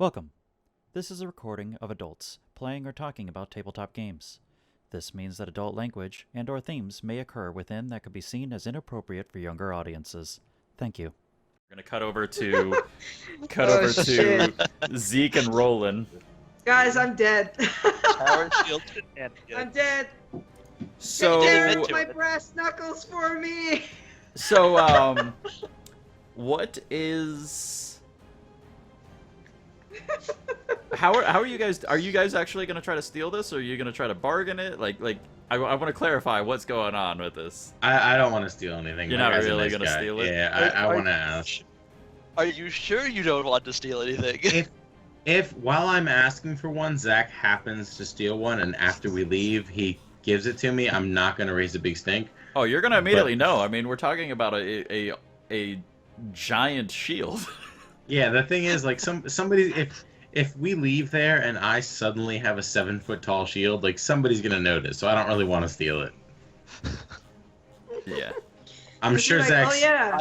Welcome. This is a recording of adults playing or talking about tabletop games. This means that adult language and or themes may occur within that could be seen as inappropriate for younger audiences. Thank you. We're going to cut over to Zeke and Roland. Guys, I'm dead. Tower shield I'm dead. So Get my brass knuckles for me. So what is How are you guys? Are you guys actually going to try to steal this, or are you going to try to bargain it? I want to clarify what's going on with this. I don't want to steal anything. You're not really going to steal it? Yeah, I want to ask. Are you sure you don't want to steal anything? If while I'm asking for one, Zach happens to steal one, and after we leave, he gives it to me, I'm not going to raise a big stink. Oh, you're going to immediately know. I mean, we're talking about a giant shield. Yeah, the thing is, like, somebody, if we leave there and I suddenly have a 7-foot tall shield, like, somebody's gonna notice. So I don't really want to steal it. Yeah, I'm sure like, Zach's. Oh yeah,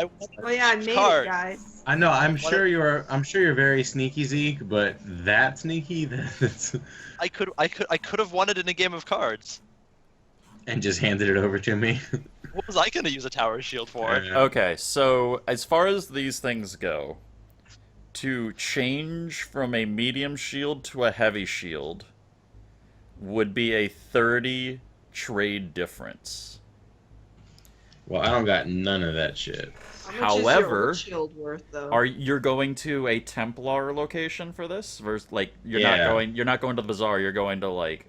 I made it, guys. I know. I'm sure you're very sneaky, Zeke, but that sneaky, that's. I could have won it in a game of cards. And just handed it over to me. What was I gonna use a tower shield for? Okay, so as far as these things go, to change from a medium shield to a heavy shield would be a 30 trade difference. Well, I don't got none of that shit. How much However, is your old shield worth, though? you're going to a Templar location for this? Versus, like, you're Yeah. not going to the bazaar. You're going to like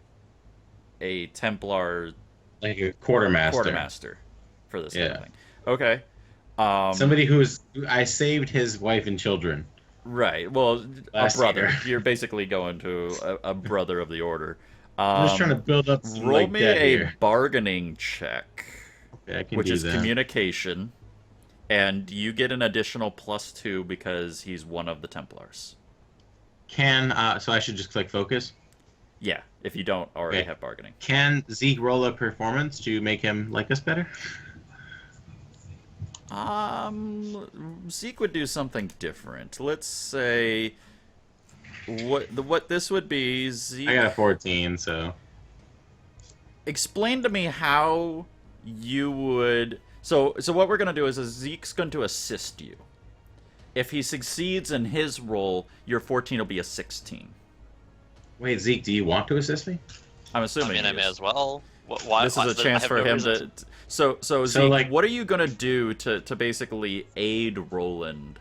a Templar, Like a quartermaster. quartermaster for this kind of thing. Okay. Somebody I saved his wife and children. Right. Well, Last a brother. year. You're basically going to a brother of the order. I'm just trying to build up some, roll like, me debt a here. bargaining check, Okay, I can which do is that. communication, and you get an additional +2 because he's one of the Templars. So I should just click focus? Yeah, if you don't already Okay. have bargaining. Can Zeke roll a performance to make him like us better? Zeke would do something different. Let's say what this would be. Zeke, I got a 14, so explain to me how you would. So what we're gonna do is Zeke's going to assist you. If he succeeds in his roll, your 14 will be a 16. wait, Zeke, do you want to assist me? I'm assuming. I mean, he I may is. as well. Why? This is a chance for him to. So Zeke, like- what are you gonna do to basically aid Roland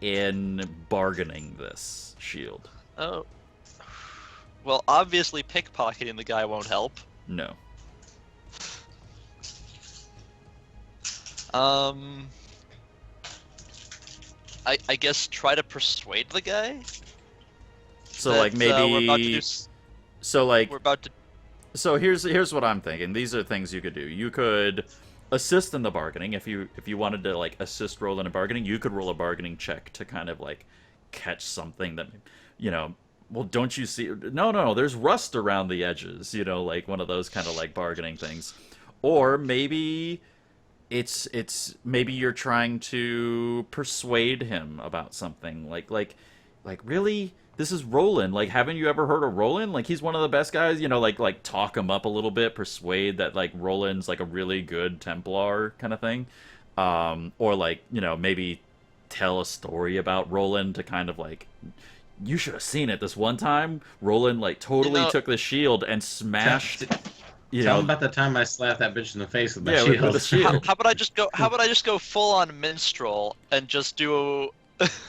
in bargaining this shield? Oh. Well, obviously, pickpocketing the guy won't help. No. I guess try to persuade the guy. So that, like maybe. we're about to do. So like. We're about to. So here's what I'm thinking. These are things you could do. You could assist in the bargaining if you wanted to like assist Roland in bargaining. You could roll a bargaining check to kind of like catch something that, you know. Well, don't you see? No. There's rust around the edges. You know, like one of those kind of like bargaining things. Or maybe it's maybe you're trying to persuade him about something. Like really. This is Roland. Like, haven't you ever heard of Roland? Like, he's one of the best guys. You know, like talk him up a little bit, persuade that like Roland's like a really good Templar kind of thing, or like, you know, maybe tell a story about Roland to kind of like, you should have seen it this one time. Roland like totally took the shield and smashed. Tell him about the time I slapped that bitch in the face with my Yeah, shield. with the shield. How about I just go full on minstrel and just do.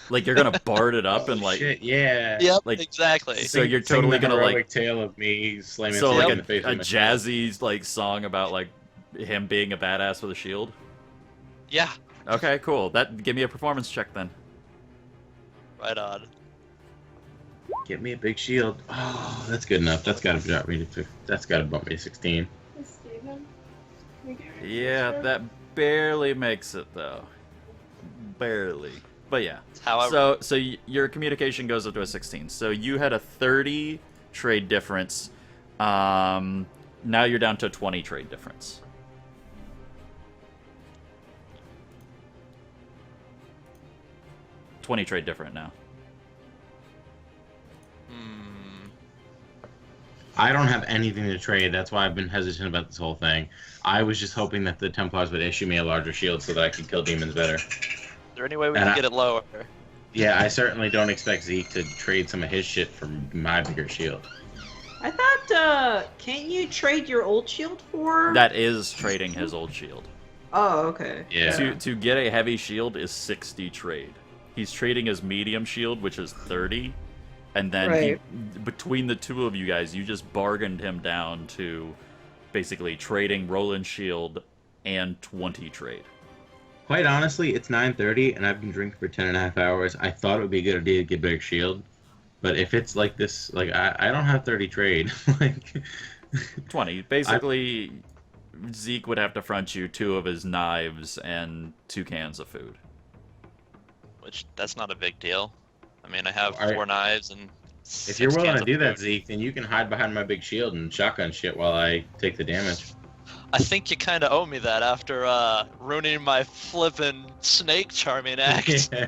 Like you're gonna bard it up and like. Shit, yeah. Yep, like- exactly. So you're Sing totally the gonna heroic like. tale of me slamming So someone like in the face a with my shield. jazzy like song about like him being a badass with a shield. Yeah, Okay, cool. Give me a performance check then. right on. Get me a big shield. Oh, that's good enough. That's gotta drop me to. That's gotta bump me to 16. Yeah, that barely makes it though. Barely. But yeah. However, So your communication goes up to a 16. So you had a 30 trade difference. Now you're down to a 20 trade difference. 20 trade different now. I don't have anything to trade. That's why I've been hesitant about this whole thing. I was just hoping that the Templars would issue me a larger shield so that I could kill demons better. Is there any way we can get it lower? Yeah, I certainly don't expect Zeke to trade some of his shit for my bigger shield. I thought, can't you trade your old shield for? That is trading his old shield. Oh, okay. Yeah. To get a heavy shield is 60 trade. He's trading his medium shield, which is 30. And then between the two of you guys, you just bargained him down to basically trading Roland's shield and 20 trade. Quite honestly, it's 9:30 and I've been drinking for 10.5 hours. I thought it would be a good idea to get a big shield. But if it's like this, like, I don't have 30 trade. Like 20. Basically, Zeke would have to front you 2 of his knives and 2 cans of food. Which, that's not a big deal. I mean, I have 4 knives and 6 if you're willing cans to do of that, food. Zeke, then you can hide behind my big shield and shotgun shit while I take the damage. I think you kind of owe me that after ruining my flippin' snake charming act. Yeah.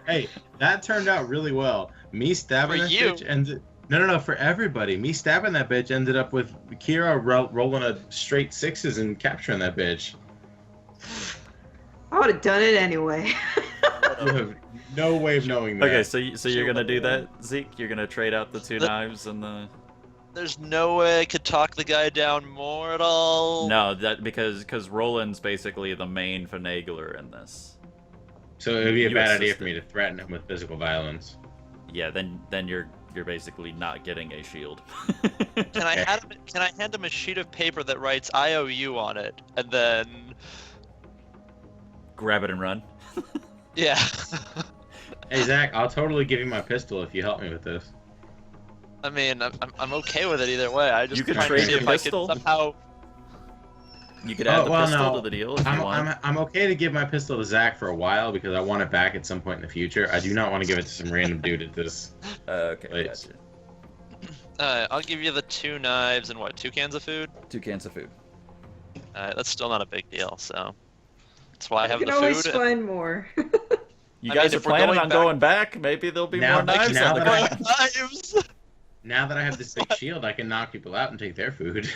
Hey, that turned out really well. Me stabbing For this you. bitch ended... No, for everybody. Me stabbing that bitch ended up with Kiro rolling a straight 6s and capturing that bitch. I would have done it anyway. You have no way of knowing that. Okay, so you're gonna do that, Zeke? You're gonna trade out the 2 knives and the... There's no way I could talk the guy down more at all. No, that because Roland's basically the main finagler in this. So it would be a You bad idea assisted. for me to threaten him with physical violence. Yeah, then you're basically not getting a shield. Can I hand him a sheet of paper that writes IOU on it, and then Grab it and run. yeah. Hey, Zach, I'll totally give you my pistol if you help me with this. I mean, I'm okay with it either way. I just You could trying to trade see your if I pistol. could somehow. You could add the well, pistol no. to the deal if you want. I'm okay to give my pistol to Zach for a while because I want it back at some point in the future. I do not want to give it to some random dude at this. Okay, Please. gotcha. I'll give you the 2 knives and what, 2 cans of food? 2 cans of food. That's still not a big deal, so that's why I have You the can always food. find more. You I guys mean, are if we're planning going on back- going back? Maybe there'll be Now- more knives now on the that I- ground. Knives. Now that I have this big shield, I can knock people out and take their food.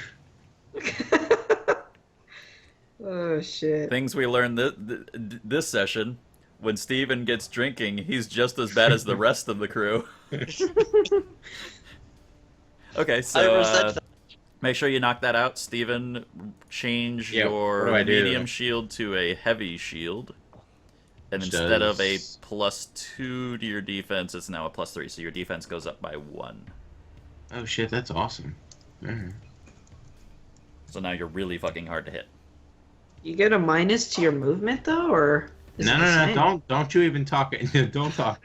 Oh shit. Things we learned this session. When Steven gets drinking, he's just as bad as the rest of the crew. Okay, I so resent that. make sure you knock that out. Steven, change Yeah, what your do I do? medium shield to a heavy shield. And Which instead of a does- +2 to your defense, it's now a +3. So your defense goes up by 1. Oh shit, that's awesome. So now you're really fucking hard to hit. You get a minus to your movement though, or is it the No, same? don't you even talk. Don't talk.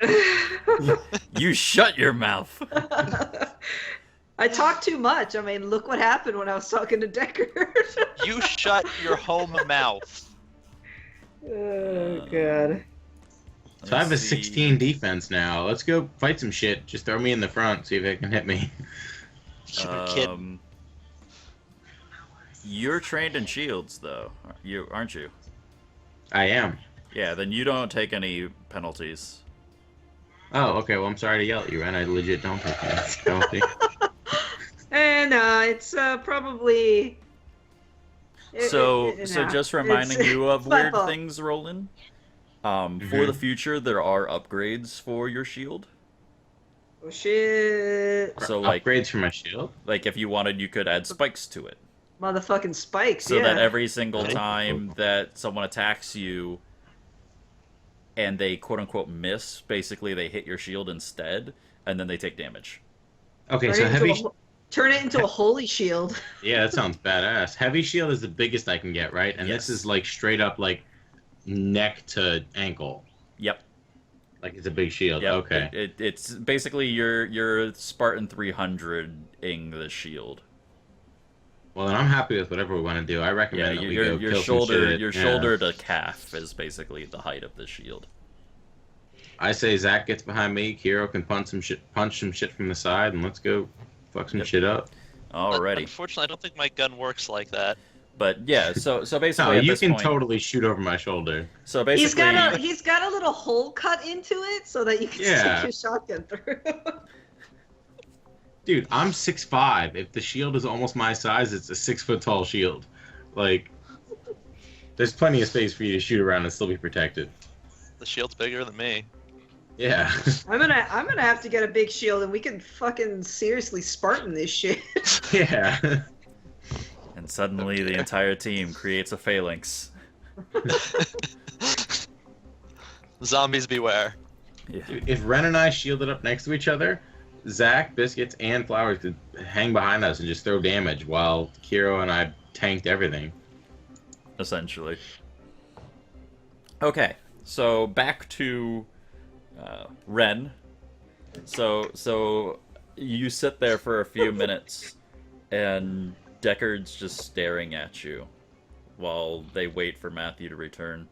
You shut your mouth. I talk too much. I mean, look what happened when I was talking to Deckard. You shut your home mouth. Oh god. So I have a Let's see. 16 defense now. Let's go fight some shit. Just throw me in the front, see if it can hit me. You're kidding. You're trained in shields, though. You aren't you? I am. Yeah. Then you don't take any penalties. Oh, okay. Well, I'm sorry to yell at you, and I legit don't take any penalty. And it's probably. So just reminding you of my weird fault. things, Roland. For the future, there are upgrades for your shield. Oh shit! So like Upgrades for my shield? Like if you wanted, you could add spikes to it, Motherfucking spikes. so yeah. that every single Okay. time that someone attacks you, and they quote unquote miss, basically they hit your shield instead, and then they take damage. Okay, Turn so it into heavy. turn it into a holy shield. Yeah, that sounds badass. Heavy shield is the biggest I can get, right? And Yes. this is like straight up like neck to ankle. Yep. Like it's a big shield. Yep. Okay. It's basically your Spartan 300-ing the shield. Well, then I'm happy with whatever we want to do. I Yeah, recommend that we your go your kill shoulder some shit. your Yeah. shoulder to calf is basically the height of the shield. I say Zach gets behind me. Kiro can punch some shit from the side, and let's go fuck some Yep. shit up. Alrighty. Unfortunately, I don't think my gun works like that. But yeah, so basically No, at you this can point, totally shoot over my shoulder. so basically He's got a little hole cut into it so that you can Yeah. stick your shotgun through. Dude, I'm 6'5". If the shield is almost my size, it's a 6-foot tall shield. Like, there's plenty of space for you to shoot around and still be protected. The shield's bigger than me. Yeah. I'm gonna have to get a big shield, and we can fucking seriously Spartan this shit. Yeah. And suddenly the entire team creates a phalanx. Zombies beware. Yeah. Dude, if Ren and I shielded up next to each other, Zach, Biscuits, and Flowers could hang behind us and just throw damage while Kiro and I tanked everything. Essentially. Okay, so back to Ren. So you sit there for a few minutes, and Deckard's just staring at you while they wait for Matthew to return.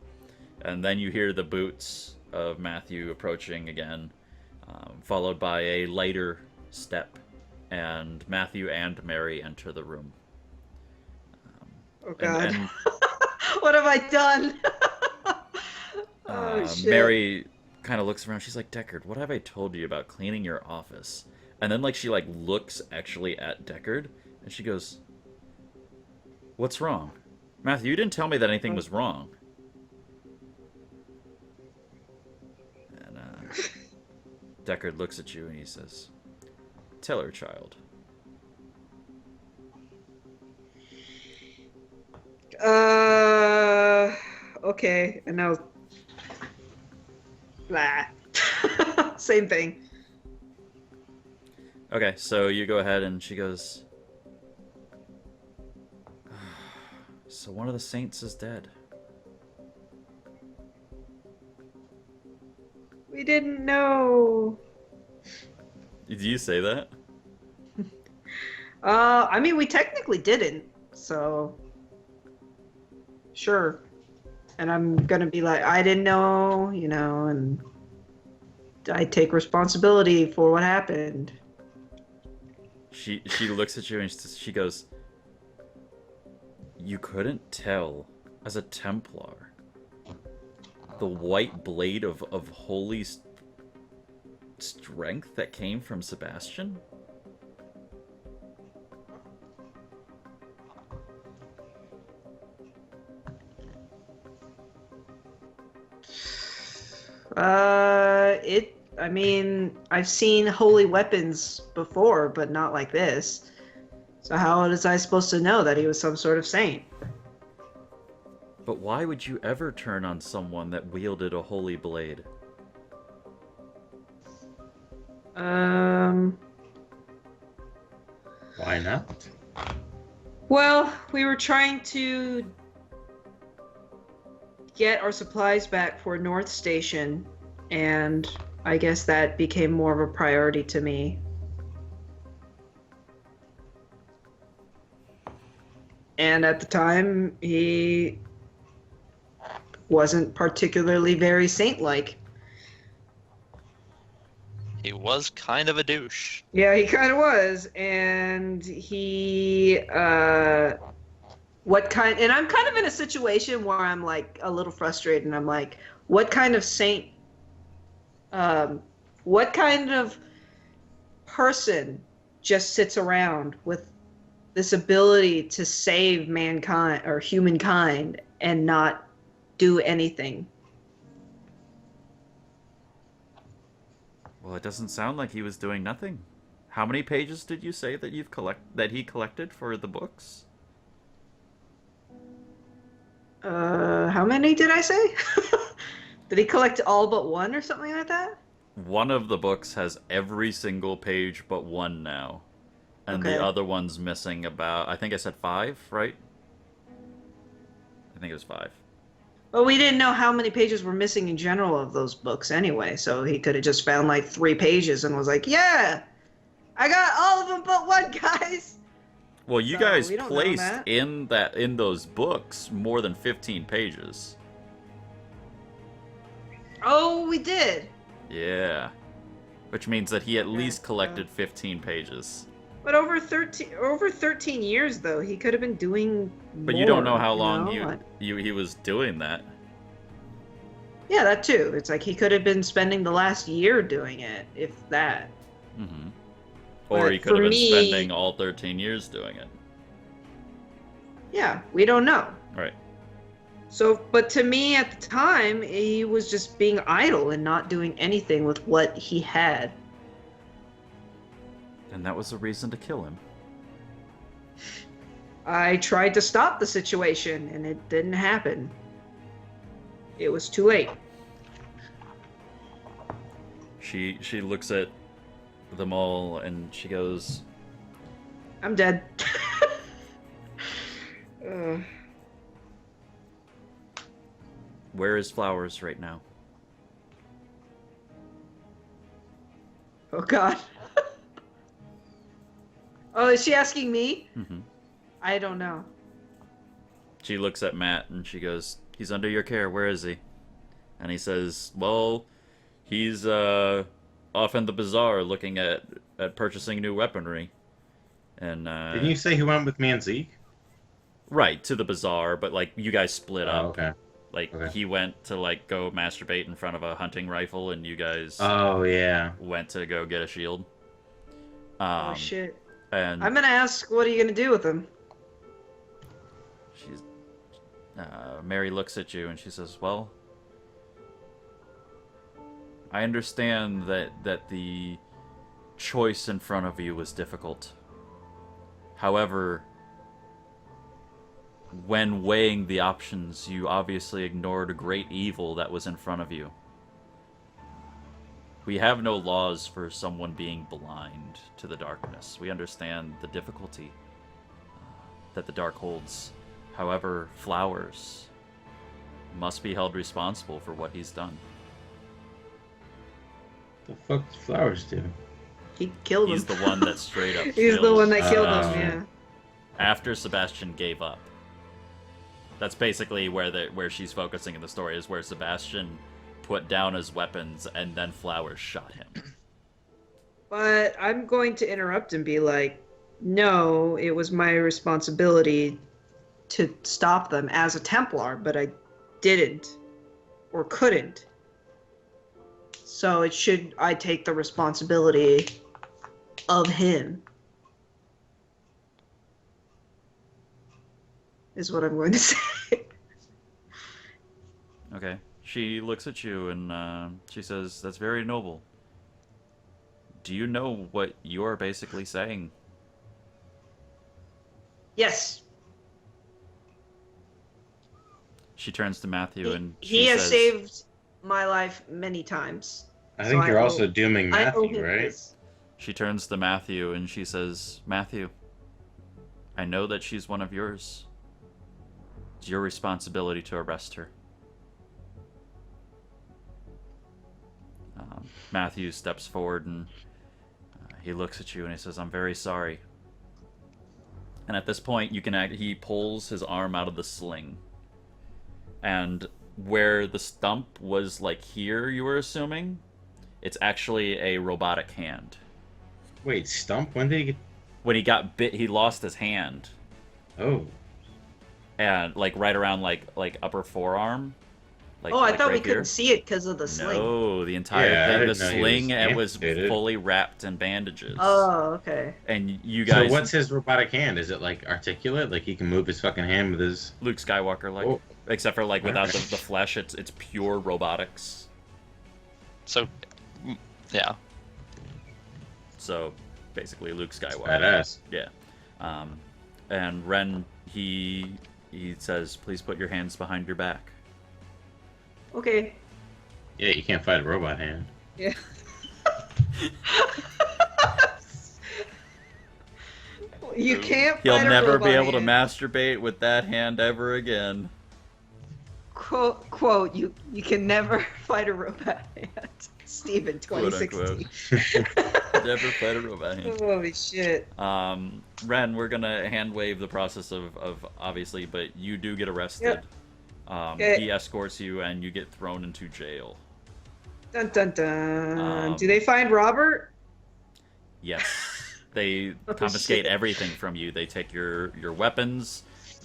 And then you hear the boots of Matthew approaching again, followed by a lighter step, and Matthew and Mary enter the room. Oh God. And What have I done? Oh shit. Mary kind of looks around. She's like, Deckard, what have I told you about cleaning your office? And then she looks actually at Deckard, and she goes, what's wrong? Matthew, you didn't tell me that anything was wrong. And Deckard looks at you and he says, tell her, child. Okay, and now, blah. Same thing. Okay, so you go ahead, and she goes, so one of the saints is dead. We didn't know. Did you say that? I mean, we technically didn't, so sure. And I'm gonna be like, I didn't know, and I take responsibility for what happened. She looks at you and she goes, you couldn't tell, as a Templar, the white blade of holy strength that came from Sebastian? I mean, I've seen holy weapons before, but not like this. So how was I supposed to know that he was some sort of saint? But why would you ever turn on someone that wielded a holy blade? Why not? Well, we were trying to get our supplies back for North Station, and I guess that became more of a priority to me. And at the time, he wasn't particularly very saint-like. He was kind of a douche. Yeah, he kind of was, and he, and I'm kind of in a situation where I'm a little frustrated, and I'm like, what kind of saint, what kind of person just sits around with this ability to save mankind or humankind and not do anything? Well, it doesn't sound like he was doing nothing. How many pages did you say that he collected for the books? How many did I say? Did he collect all but one or something like that? One of the books has every single page but one now. And Okay. the other one's missing about, I think I said 5, right? I think it was 5. Well, we didn't know how many pages were missing in general of those books anyway, so he could have just found 3 pages and was like, yeah, I got all of them but one, guys. Well, you So, guys we don't know placed that. in those books more than 15 pages. Oh, we did. Yeah. Which means that he at least collected 15 pages. But over 13 years, though, he could have been doing But you don't know more, how long know? he was doing that. Yeah, that too. It's like he could have been spending the last year doing it, if that. Mm-hmm. Or But he could have for been me- spending all 13 years doing it. Yeah, we don't know. Right. So, but to me at the time, he was just being idle and not doing anything with what he had. And that was a reason to kill him. I tried to stop the situation, and it didn't happen. It was too late. She looks at them all and she goes, I'm dead. "Where is Flowers right now?" Oh, God. Oh, is she asking me? Mm-hmm. I don't know. She looks at Matt and she goes, "He's under your care. Where is he?" And he says, "Well, he's off in the bazaar looking at purchasing new weaponry." And Didn't you say he went with me and Zeke? right, to the bazaar, but like you guys split up. Oh, okay. Like Okay. he went to like go masturbate in front of a hunting rifle, and you guys Oh, yeah. went to go get a shield. Oh, shit. And I'm gonna ask, what are you gonna do with him? she's Mary looks at you and she says, "Well, I understand that the choice in front of you was difficult. However, when weighing the options, you obviously ignored a great evil that was in front of you. We have no laws for someone being blind to the darkness. We understand the difficulty that the dark holds. However, Flowers must be held responsible for what he's done. The fuck does Flowers do? He killed him. He's the one that straight up He's the killed one that killed him, Sebastian. yeah. After Sebastian gave up. That's basically where she's focusing in the story, is where Sebastian put down his weapons and then Flowers shot him. But I'm going to interrupt and be like, no, it was my responsibility to stop them as a Templar, but I didn't or couldn't. So I take the responsibility of him. Is what I'm going to say. Okay. She looks at you and she says, "That's very noble. Do you know what you're basically saying?" Yes. She turns to Matthew and she He has says, saved my life many times. I So think you're owe- also dooming I owe Matthew, him right? this. She turns to Matthew and she says, "Matthew, I know that she's one of yours. It's your responsibility to arrest her." Matthew steps forward and he looks at you and he says, "I'm very sorry." And at this point, he pulls his arm out of the sling. And where the stump was like here, you were assuming, it's actually a robotic hand. Wait, Stump? When did he get... When he got bit, he lost his hand. Oh. And like right around like upper forearm. Like, Oh, I like thought right we here. couldn't see it because of the sling. No, the entire Yeah, I thing, the didn't know he sling, was it was amputated. fully wrapped in bandages. Oh, okay. And you So guys, what's his robotic hand? Is it like articulate? Like he can move his fucking hand with his... Luke Skywalker like, Oh. except for like without Okay. the flesh, it's pure robotics. So, yeah. So basically, Luke Skywalker. Badass. Yeah. And Ren, he says, "Please put your hands behind your back." Okay. Yeah, you can't fight a robot hand. Yeah. You can't He'll fight a never be robot able to hand. masturbate with that hand ever again. Quote, you can never fight a robot hand. Steven, Quote, 2016. Never fight a robot hand. Holy shit. Ren, we're gonna hand wave the process of obviously, but you do get arrested. Yep. Okay. He escorts you and you get thrown into jail. Dun dun dun. Um, Do they find Robert? Yes. They Oh, confiscate shit. everything from you. They take your weapons.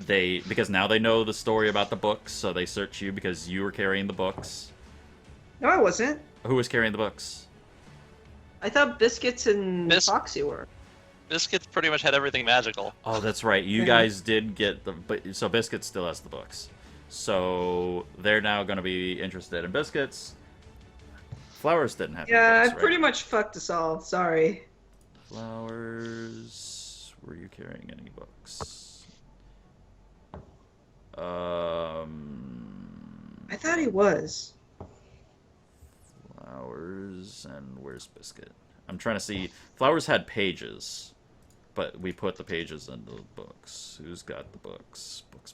Because now they know the story about the books, so they search you because you were carrying the books. No, I wasn't. Who was carrying the books? I thought Biscuits and Foxy were. Biscuits pretty much had everything magical. Oh, that's right. You Yeah. guys did get so Biscuits still has the books. So they're now going to be interested in Biscuits. Flowers didn't have any Yeah, books, I right? pretty much fucked us all. Sorry. Flowers, were you carrying any books? I thought he was. Flowers, and where's Biscuit? I'm trying to see. Flowers had pages, but we put the pages into the books. Who's got the books? Books.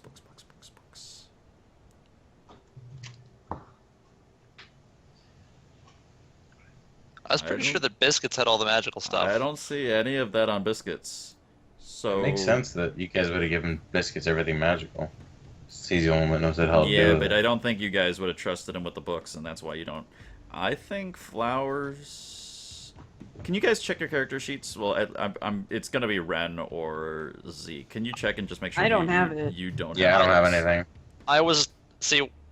I was pretty sure that Biscuits had all the magical stuff. I don't see any of that on Biscuits. So It makes sense that you guys would have given Biscuits everything magical. He's the only one that knows how to yeah, do it. but I don't think you guys would have trusted him with the books, and that's why you don't. I think Flowers. Can you guys check your character sheets? Well, I'm. It's gonna be Ren or Zeke. Can you check and just make sure? I don't have it. You don't. Yeah, I don't have books? anything. I was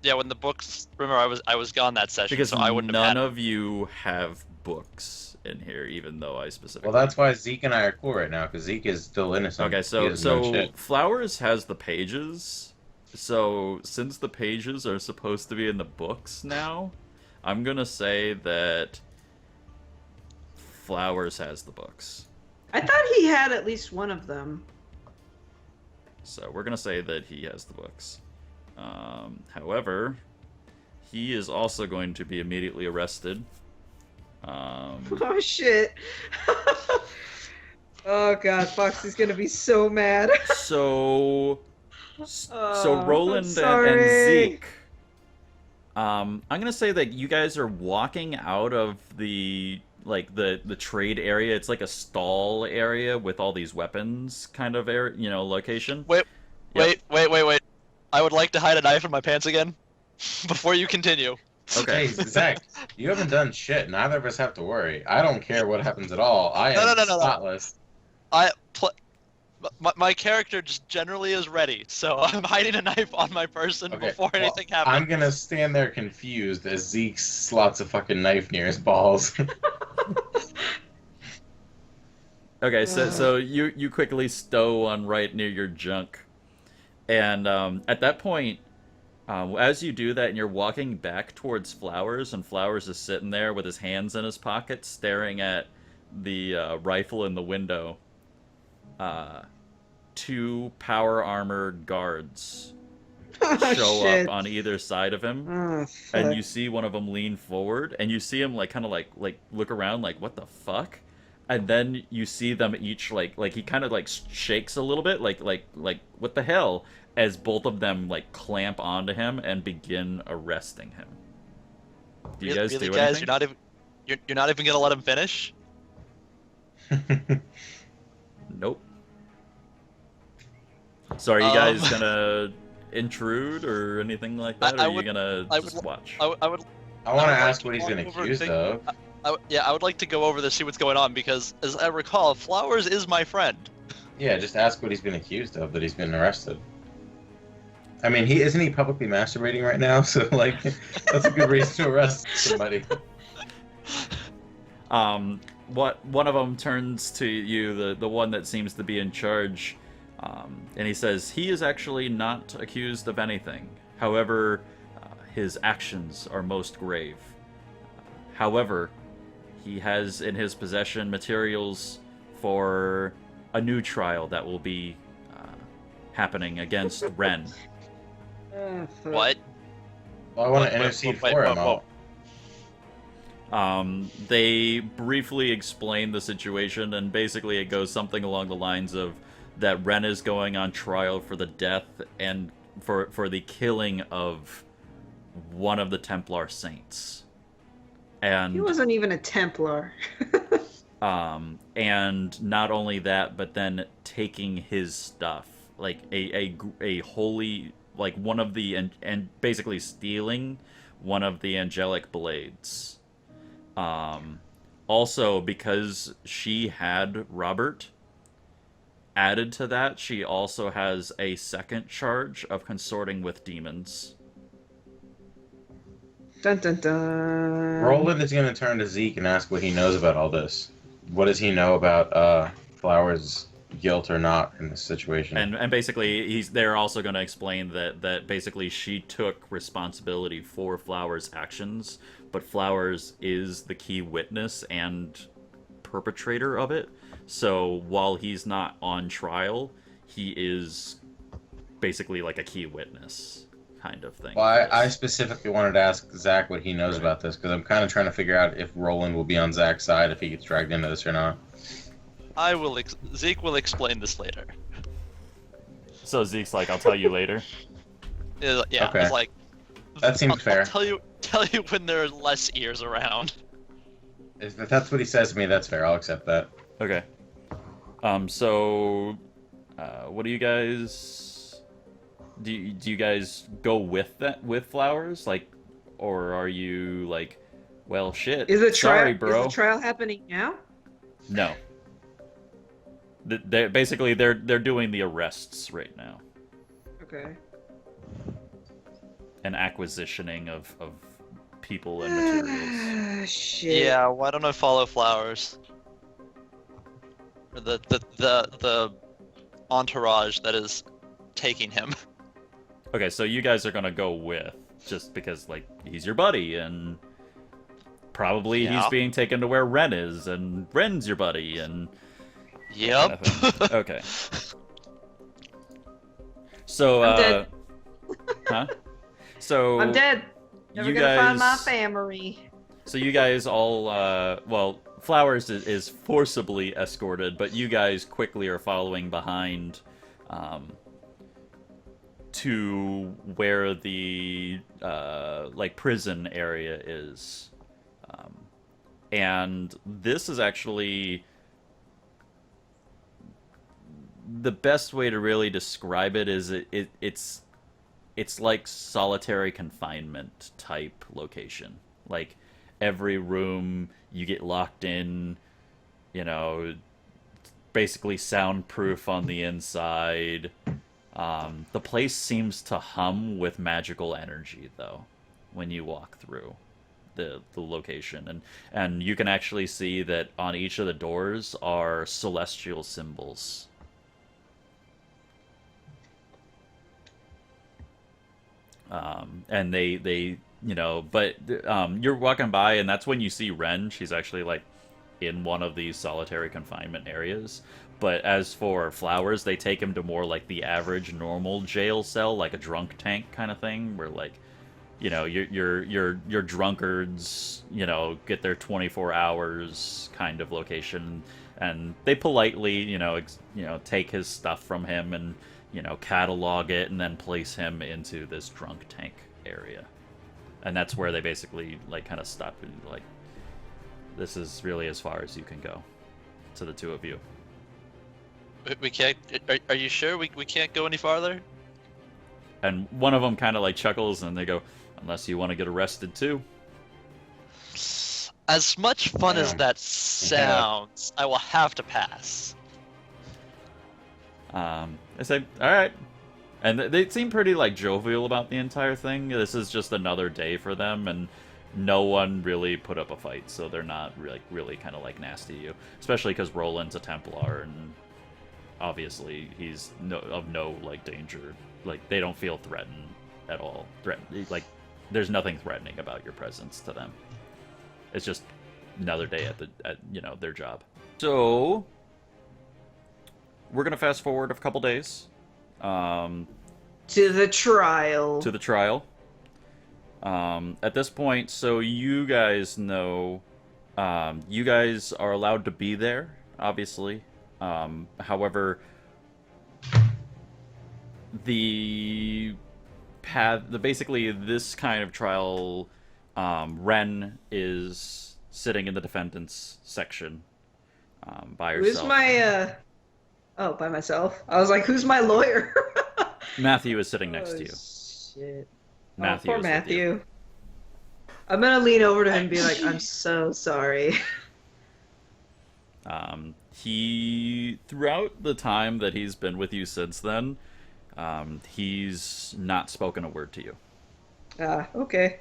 when the books. Remember, I was gone that session, Because so I wouldn't have none had. of you have books in here, even though I specifically. Well, that's why Zeke and I are cool right now, because Zeke is still innocent. Okay, He so doesn't know shit. Flowers has the pages. So since the pages are supposed to be in the books now, I'm gonna say that Flowers has the books. I thought he had at least one of them. So we're gonna say that he has the books. However, he is also going to be immediately arrested. Oh shit. Oh god, Foxy's gonna be so mad. So Oh, Roland I'm and sorry. Zeke. I'm gonna say that you guys are walking out of the the trade area. It's like a stall area with all these weapons kind of location. Wait. Yep. I would like to hide a knife in my pants again, before you continue. Okay. Hey, Zach, you haven't done shit. Neither of us have to worry. I don't care what happens at all. I No, am no, no, no, no. spotless. My character just generally is ready, so I'm hiding a knife on my person Okay, before well, anything happens. I'm gonna stand there confused as Zeke slots a fucking knife near his balls. Okay, so you quickly stow one right near your junk, and at that point, as you do that, and you're walking back towards Flowers, and Flowers is sitting there with his hands in his pockets, staring at the rifle in the window. Two power armored guards Oh, show shit. up on either side of him, Oh, and fuck. you see one of them lean forward, and you see him kind of look around like what the fuck, and then you see them each like he kind of shakes a little bit like what the hell, as both of them clamp onto him and begin arresting him. Do you guys really, do guys? anything? You're not even gonna let him finish? Nope. So are you guys gonna intrude or anything like that, or are you gonna just watch? I would. I want I to would like ask to what he's walk been over accused and of. I would like to go over to see what's going on because, as I recall, Flowers is my friend. Yeah, just ask what he's been accused of, that he's been arrested. I mean, isn't he publicly masturbating right now? So, that's a good reason to arrest somebody. What one of them turns to you, the one that seems to be in charge, and he says he is actually not accused of anything. However, his actions are most grave. However, he has in his possession materials for a new trial that will be happening against Ren. Oh, fuck. What? Well, I want to Wait, intercede wait, for wait, him. whoa. They briefly explain the situation, and basically it goes something along the lines of that Ren is going on trial for the death and for the killing of one of the Templar saints. And He wasn't even a Templar. and not only that, but then taking his stuff, like a holy, like one of the and basically stealing one of the angelic blades. Also, because she had Robert, added to that, she also has a second charge of consorting with demons. Dun dun dun. Roland is going to turn to Zeke and ask what he knows about all this. What does he know about Flower's guilt or not in this situation? And basically, they're also going to explain that basically she took responsibility for Flowers' actions, but Flowers is the key witness and perpetrator of it. So while he's not on trial, he is basically like a key witness kind of thing. Well, I specifically wanted to ask Zach what he knows about this, because I'm kind of trying to figure out if Roland will be on Zach's side if he gets dragged into this or not. Zeke will explain this later. So Zeke's like, I'll tell you later. Yeah, Okay. it's like That seems fair. I'll tell you when there are less ears around. If that's what he says to me, that's fair. I'll accept that. Okay. So, what do you guys... Do you guys go with Flowers? Like, or are you like, well, shit, Is the trial? sorry, bro. Is the trial happening now? No. They're doing the arrests right now. Okay. And acquisitioning of people and materials. Shit. Yeah, why don't I follow Flowers? Or the entourage that is taking him. Okay, so you guys are gonna go with, just because, like, he's your buddy, and probably Yeah. he's being taken to where Ren is, and Ren's your buddy, and... Yep. kind of thing. Okay. So, I'm dead. Huh? So... I'm dead. Never you gonna find my guys- family. So you guys all, well, Flowers is forcibly escorted, but you guys quickly are following behind, to where the like prison area is, and this is actually the best way to really describe it is it's like solitary confinement type location. Like every room you get locked in, you know, basically soundproof on the inside. The place seems to hum with magical energy, though, when you walk through the location. And you can actually see that on each of the doors are celestial symbols. And they you know, but you're walking by, and that's when you see Ren. She's actually, like, in one of these solitary confinement areas. But as for Flowers, they take him to more like the average normal jail cell, like a drunk tank kind of thing, where, like, you know, your drunkards, you know, get their 24 hours kind of location, and they politely, you know, take his stuff from him and, you know, catalog it and then place him into this drunk tank area. And that's where they basically, like, kind of stop and, like, this is really as far as you can go, to the two of you. We can't. Are you sure we can't go any farther? And one of them kind of like chuckles, and they go, "Unless you want to get arrested too." As much fun as Yeah. that sounds, I will have to pass. I say, "All right," and they seem pretty like jovial about the entire thing. This is just another day for them, and no one really put up a fight, so they're not really kind of like nasty to you, especially because Roland's a Templar and. Obviously, he's of no like danger. Like, they don't feel threatened at all. Like, there's nothing threatening about your presence to them. It's just another day at you know, their job. So we're gonna fast forward a couple days. To the trial. To the trial. At this point, so you guys know, you guys are allowed to be there, obviously. However, basically this kind of trial, Ren is sitting in the defendant's section, by herself. Who's my Oh, by myself. I was like, who's my lawyer? Matthew is sitting next to you. Shit. Matthew Oh, poor is with you. Matthew. I'm gonna lean over to him and be like, I'm so sorry. He, throughout the time that he's been with you since then, he's not spoken a word to you. Okay.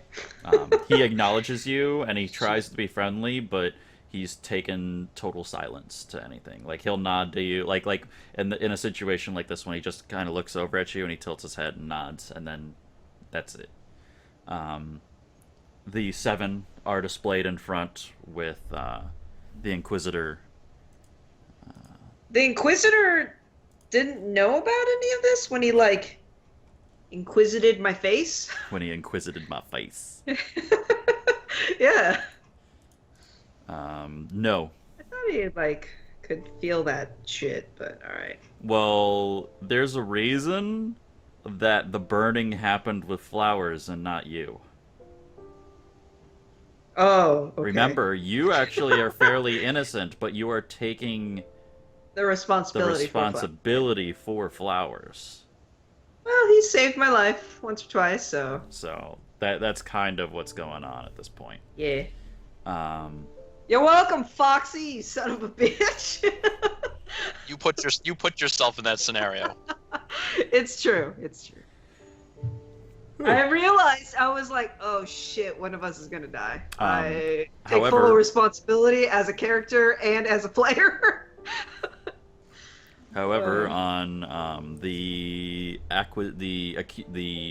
He acknowledges you and he tries to be friendly, but he's taken total silence to anything. Like he'll nod to you, like in a situation like this one, he just kind of looks over at you and he tilts his head and nods, and then that's it. The seven are displayed in front with the Inquisitor. The Inquisitor didn't know about any of this when he, like, inquisited my face? When he inquisited my face. Yeah. No. I thought he, like, could feel that shit, but alright. Well, there's a reason that the burning happened with flowers and not you. Oh, okay. Remember, you actually are fairly innocent, but you are taking The the responsibility. responsibility for flowers. Well, he saved my life once or twice, so So that's kind of what's going on at this point. yeah. Um, You're welcome, Foxy, you son of a bitch. You put yourself in that scenario. It's true. It's true. I realized I was like, oh shit, one of us is gonna die. I take however- full responsibility as a character and as a player. However, on the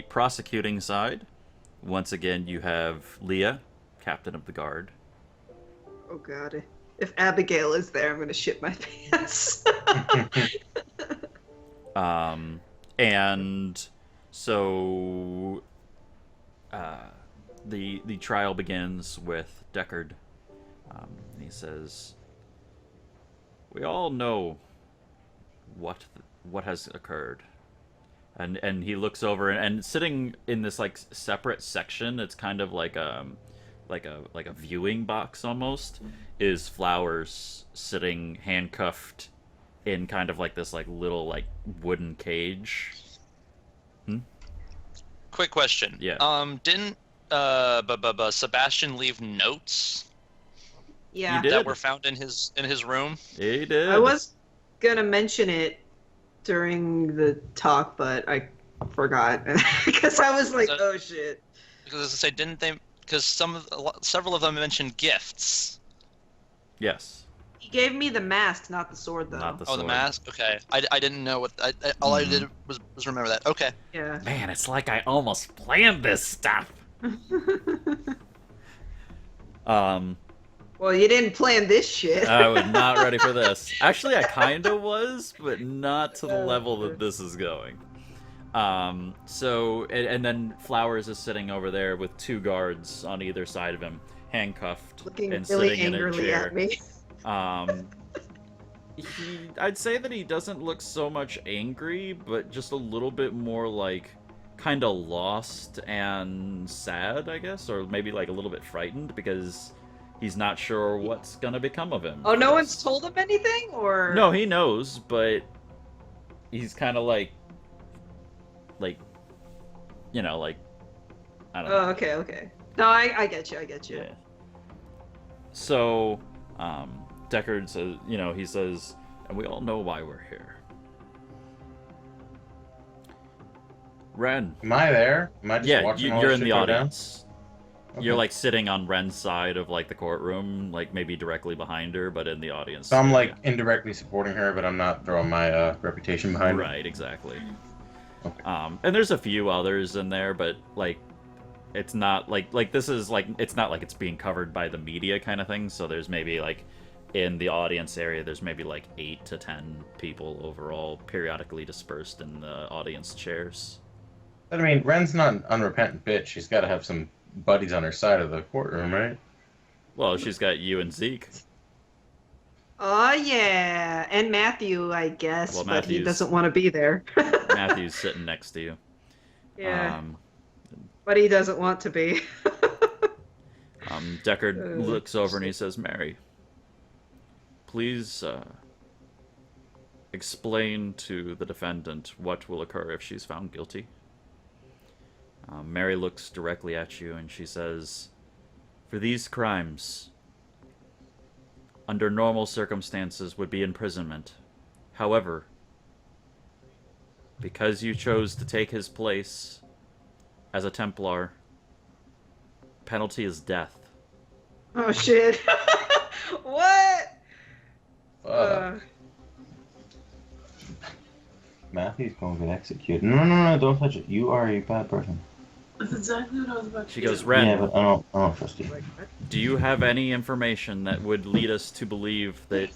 prosecuting side, once again you have Leah, captain of the guard. Oh god. If Abigail is there, I'm gonna shit my pants. And so the trial begins with Deckard. He says, "We all know what has occurred," and he looks over and sitting in this like separate section. It's kind of like a viewing box almost. Is Flowers sitting handcuffed in kind of like this like little like wooden cage. Quick question. Yeah. Didn't Sebastian leave notes Yeah. He did. that were found in his room? He did. I was gonna mention it during the talk, but I forgot because I was like, oh shit. Because as I say, didn't they? Because several of them mentioned gifts. Yes. He gave me the mask, not the sword, though. Not the Oh, the sword. mask. Okay, I didn't know what. All I did was remember that. Okay. Yeah. Man, it's like I almost planned this stuff. Well, you didn't plan this shit. I was not ready for this. Actually, I kind of was, but not to the level that this is going. So, and then Flowers is sitting over there with two guards on either side of him, handcuffed Looking and really sitting in a angrily chair. at me. I'd say that he doesn't look so much angry, but just a little bit more like kind of lost and sad, I guess, or maybe like a little bit frightened because he's not sure what's gonna become of him. Oh, no one's told him anything, or No, he knows, but he's kind of like, you know, like, I don't know. Oh, okay. No, I get you. Yeah. So, Deckard says, you know, he says, and we all know why we're here. Ren. Am I there? Am I just Yeah, watching all you're this in shit the go down? audience. Okay. You're like sitting on Ren's side of like the courtroom, like maybe directly behind her, but in the audience. So I'm like area. indirectly supporting her, but I'm not throwing my reputation behind her. Right, exactly. Okay. And there's a few others in there, but like it's not like this is like it's not like it's being covered by the media kind of thing. So there's maybe like in the audience area, there's maybe like 8 to 10 people overall, periodically dispersed in the audience chairs. But I mean, Ren's not an unrepentant bitch. She's got to have some buddies on her side of the courtroom, right? Well, she's got you and Zeke. Oh yeah, and Matthew, I guess, Well, but he Matthew's- doesn't want to be there. Matthew's sitting next to you. Yeah, Um, but he doesn't want to be. Deckard looks over and he says, "Mary, please explain to the defendant what will occur if she's found guilty." Mary looks directly at you and she says, "For these crimes, under normal circumstances would be imprisonment. However, because you chose to take his place as a Templar penalty is death. Oh shit! What? Matthew's gonna get executed. No, don't touch it. You are a bad person. That's exactly what I was about to She do. goes, Ren, Yeah, but I don't trust you. do you have any information that would lead us to believe that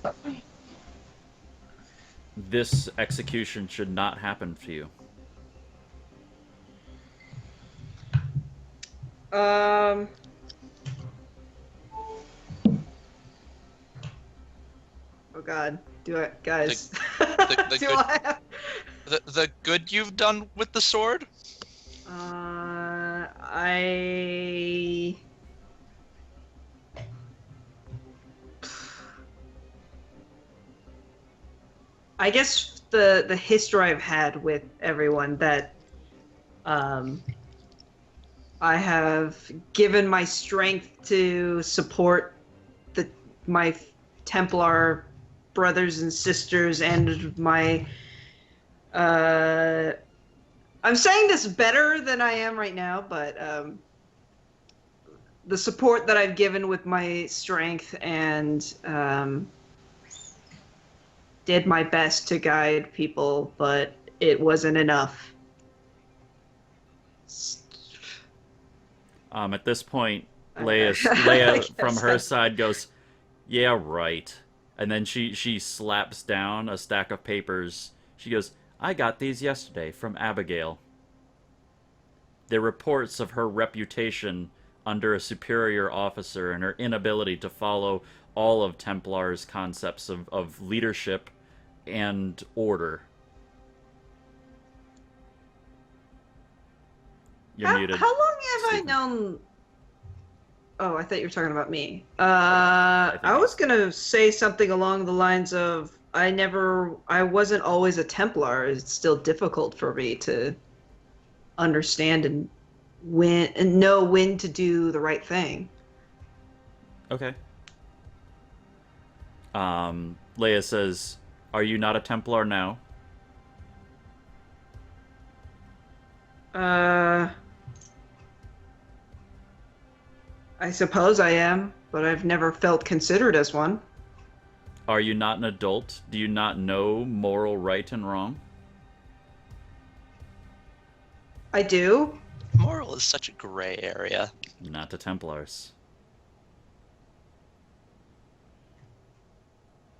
this execution should not happen to you? Oh God, do it, guys. the Do good- I have... The good you've done with the sword? I guess the history I've had with everyone that I have given my strength to support my Templar brothers and sisters and my I'm saying this better than I am right now, but the support that I've given with my strength and did my best to guide people, but it wasn't enough. At this point, I Leia guess from her that's- side goes, "Yeah, right." And then she slaps down a stack of papers. She goes, "I got these yesterday from Abigail. They're reports of her reputation under a superior officer and her inability to follow all of Templar's concepts of leadership and order." You're muted. How long have I Stephen. known? Oh, I thought you were talking about me. think I was gonna say something along the lines of I wasn't always a Templar. It's still difficult for me to understand and know when to do the right thing. Okay. Leia says, "Are you not a Templar now?" I suppose I am, but I've never felt considered as one. Are you not an adult? Do you not know moral right and wrong? I do. Moral is such a gray area. Not to Templars.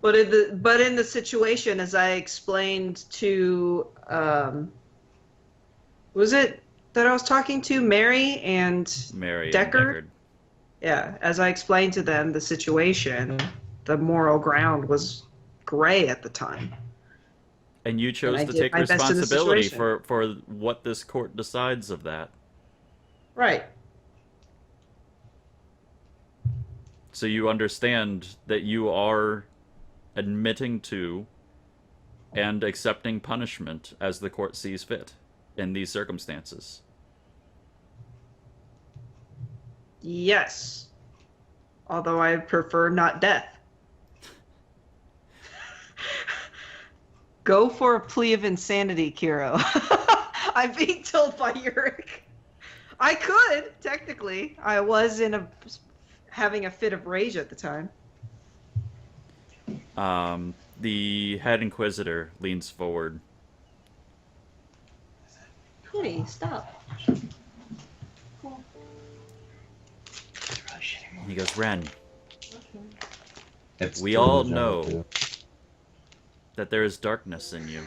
But in the situation, as I explained to, was it that I was talking to Mary and Mary and Deckard? Yeah, as I explained to them the situation, the moral ground was gray at the time. And you chose I to did take my best in the responsibility situation. for what this court decides of that. Right. So you understand that you are admitting to and accepting punishment as the court sees fit in these circumstances. Yes. Although I prefer not death. Go for a plea of insanity, Kiro. I'm being told by Yurik. I could, technically. I was having a fit of rage at the time. The head inquisitor leans forward. Cody, stop. He goes, "Ren, It's We still all the know jungle, too. that there is darkness in you.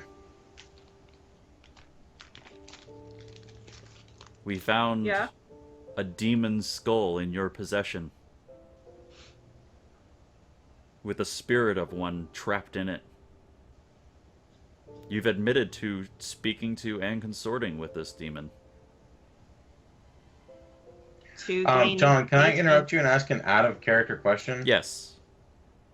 We found Yeah. a demon's skull in your possession, with the spirit of one trapped in it. You've admitted to speaking to and consorting with this demon. To gain John, can I engagement. interrupt you and ask an out-of-character question? Yes.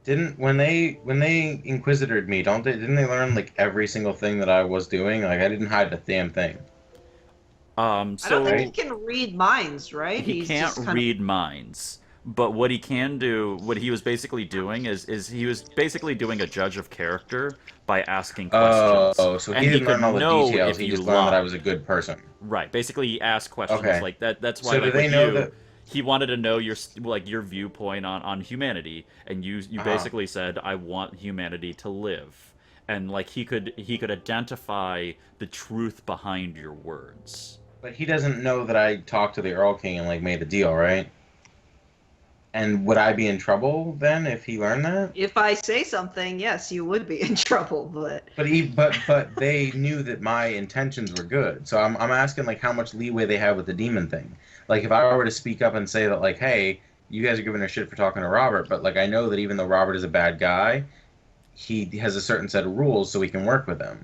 When they inquisitored me, didn't they learn like every single thing that I was doing? Like I didn't hide a damn thing. I don't So think he can read minds, right? he He's can't just kind of- read minds. But what he can do, what he was basically doing is he was basically doing a judge of character by asking questions. Oh, so And he didn't could learn all the know details. if He you just learned that I lied. was a good person. Right. Basically, he asked questions Okay. like that. That's why, So like do they with know you, that? he wanted to know your viewpoint on humanity, and you basically said, I want humanity to live, and like he could identify the truth behind your words. But he doesn't know that I talked to the Earl King and like made the deal, right? And would I be in trouble then if he learned that? If I say something, yes, you would be in trouble. But they knew that my intentions were good. So I'm asking like how much leeway they have with the demon thing. Like if I were to speak up and say that like, hey, you guys are giving her shit for talking to Robert, but like I know that even though Robert is a bad guy, he has a certain set of rules, so we can work with him.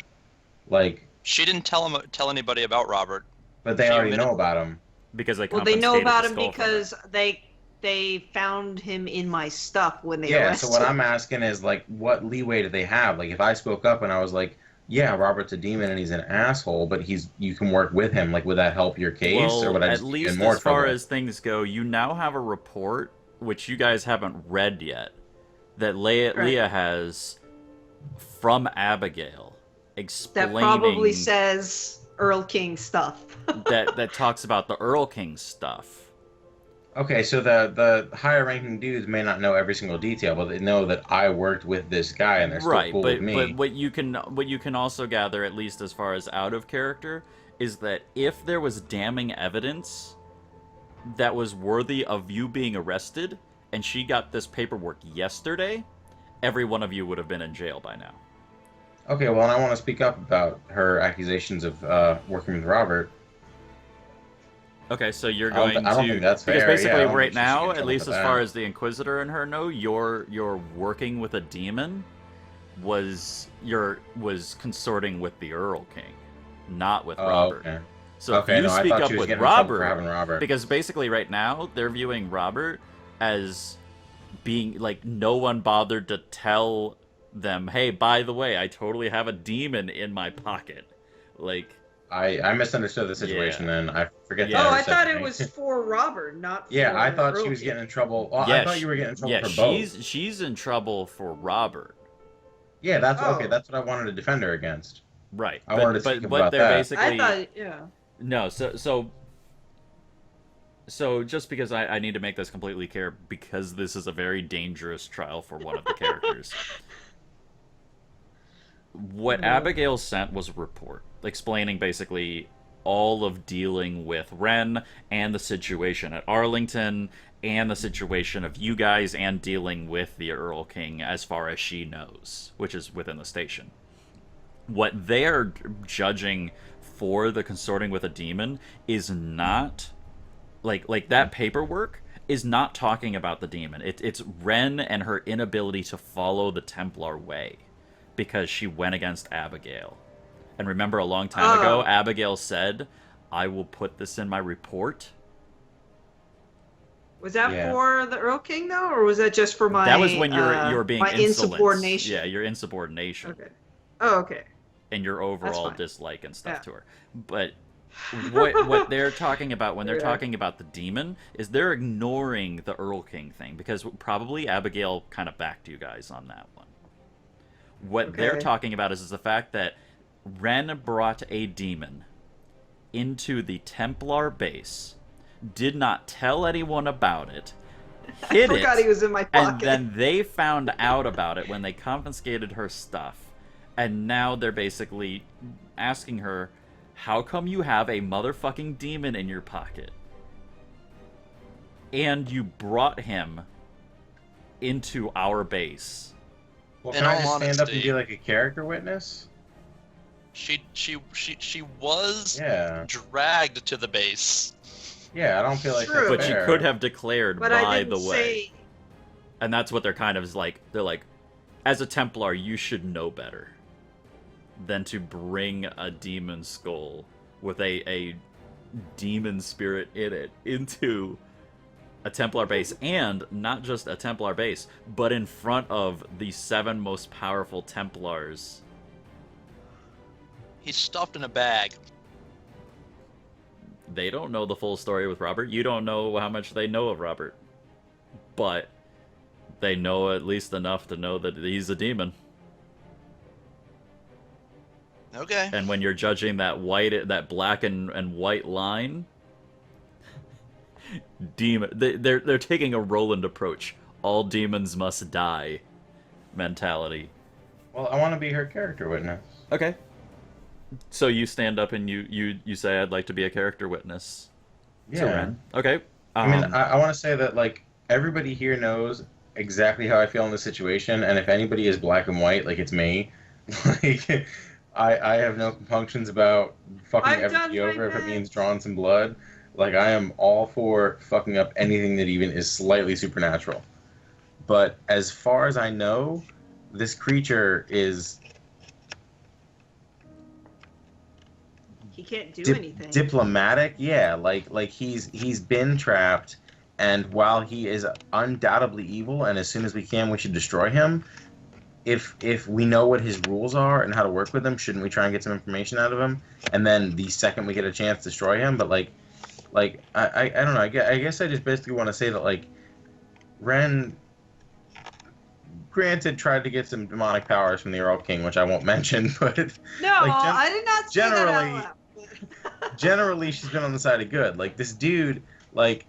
Like She didn't tell anybody about Robert. but they She already admitted- know about him. Because they Well, they know confiscated about the him skull from her. because they found him in my stuff when they Yeah, arrested so what I'm asking is like what leeway do they have? Like if I spoke up and I was like, yeah, Robert's a demon and he's an asshole, but you can work with him, like would that help your case? Well, or would I at just get least in more as far trouble? as things go, you now have a report, which you guys haven't read yet, that Right. Leah has from Abigail, that explaining probably says Earl King stuff. that talks about the Earl King stuff. Okay, so the higher ranking dudes may not know every single detail, but they know that I worked with this guy and they're still Right, cool but with me. but what you can also gather, at least as far as out of character, is that if there was damning evidence that was worthy of you being arrested, and she got this paperwork yesterday, every one of you would have been in jail by now. Okay, well, and I want to speak up about her accusations of working with Robert. Okay, so you're I don't going thi- I don't to think that's because fair. Yeah, I basically don't right think she should now, get in at trouble least for as that. far as the Inquisitor and her know, you're working with a demon was consorting with the Earl King, not with Oh, Robert. okay. So Okay, if you no, I speak thought up she was with getting in trouble for Robert, having Robert. because basically right now they're viewing Robert as being like no one bothered to tell them, hey, by the way, I totally have a demon in my pocket. Like, I misunderstood the situation, Yeah. and I forget Yeah. that. Oh, ever I said thought it anything. was for Robert, not Yeah, for I thought Earl she was King. getting in trouble. Well, yeah, I thought you were getting in trouble yeah, for both. she's in trouble for Robert. Yeah, that's Oh. okay. That's what I wanted to defend her against. Right. I wanted to speak but about they're that. basically I thought, yeah. no. So just because I need to make this completely clear, because this is a very dangerous trial for one of the characters. What Abigail sent was a report explaining basically all of dealing with Ren and the situation at Arlington and the situation of you guys and dealing with the Earl King as far as she knows, which is within the station. What they're judging for the consorting with a demon is not like that paperwork is not talking about the demon. It's Ren and her inability to follow the Templar way because she went against Abigail. And remember, a long time ago, Abigail said, I will put this in my report. Was that Yeah. for the Earl King though, or was that just for my? That was when you were being my insolent. insubordination. Yeah, your insubordination. Okay. Oh, okay. And your overall fine. dislike and stuff Yeah. to her. But what they're talking about when they're Yeah. talking about the demon is they're ignoring the Earl King thing because probably Abigail kind of backed you guys on that one. What they're Okay. talking about is the fact that Ren brought a demon into the Templar base, did not tell anyone about it, hid I forgot it, he was in my and pocket. then they found out about it when they confiscated her stuff. And now they're basically asking her, how come you have a motherfucking demon in your pocket? And you brought him into our base. Well, In can I all just stand up and honesty- be like a character witness? She was Yeah. dragged to the base. Yeah, I don't feel like True. that's But you fair. could have declared but I by didn't the way. say. And that's what they're kind of like. They're like, as a Templar, you should know better than to bring a demon skull with a demon spirit in it into a Templar base. And not just a Templar base, but in front of the 7 most powerful Templars. He's stuffed in a bag. They don't know the full story with Robert. You don't know how much they know of Robert. But they know at least enough to know that he's a demon. Okay. And when you're judging that black and white line, demon. They're taking a Roland approach. All demons must die mentality. Well, I want to be her character witness. Okay. So you stand up and you say, "I'd like to be a character witness." To Yeah. Ren. Okay. I mean, I want to say that, like, everybody here knows exactly how I feel in this situation, and if anybody is black and white, like, it's me. Like, I have no compunctions about fucking I've done everybody over if it my means drawing some blood. Like, I am all for fucking up anything that even is slightly supernatural. But as far as I know, this creature is He can't do anything. diplomatic. Yeah, like he's been trapped, and while he is undoubtedly evil, and as soon as we can, we should destroy him. If we know what his rules are and how to work with him, shouldn't we try and get some information out of him? And then the second we get a chance, destroy him. But like I don't know. I guess I just basically want to say that, like, Ren, granted, tried to get some demonic powers from the Earl King, which I won't mention, but No, like, I did not say that out loud. generally she's been on the side of good. Like, this dude, like,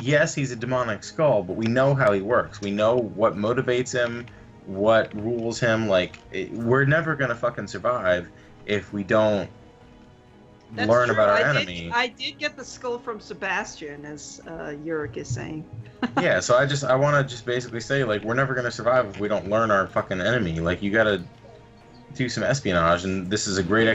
yes, he's a demonic skull, but we know how he works. We know what motivates him, what rules him. Like, we're never gonna fucking survive if we don't That's learn true. about our I enemy. I did get the skull from Sebastian, as Yurik is saying. Yeah, so I want to just basically say, like, we're never gonna survive if we don't learn our fucking enemy. Like, you gotta do some espionage, and this is a great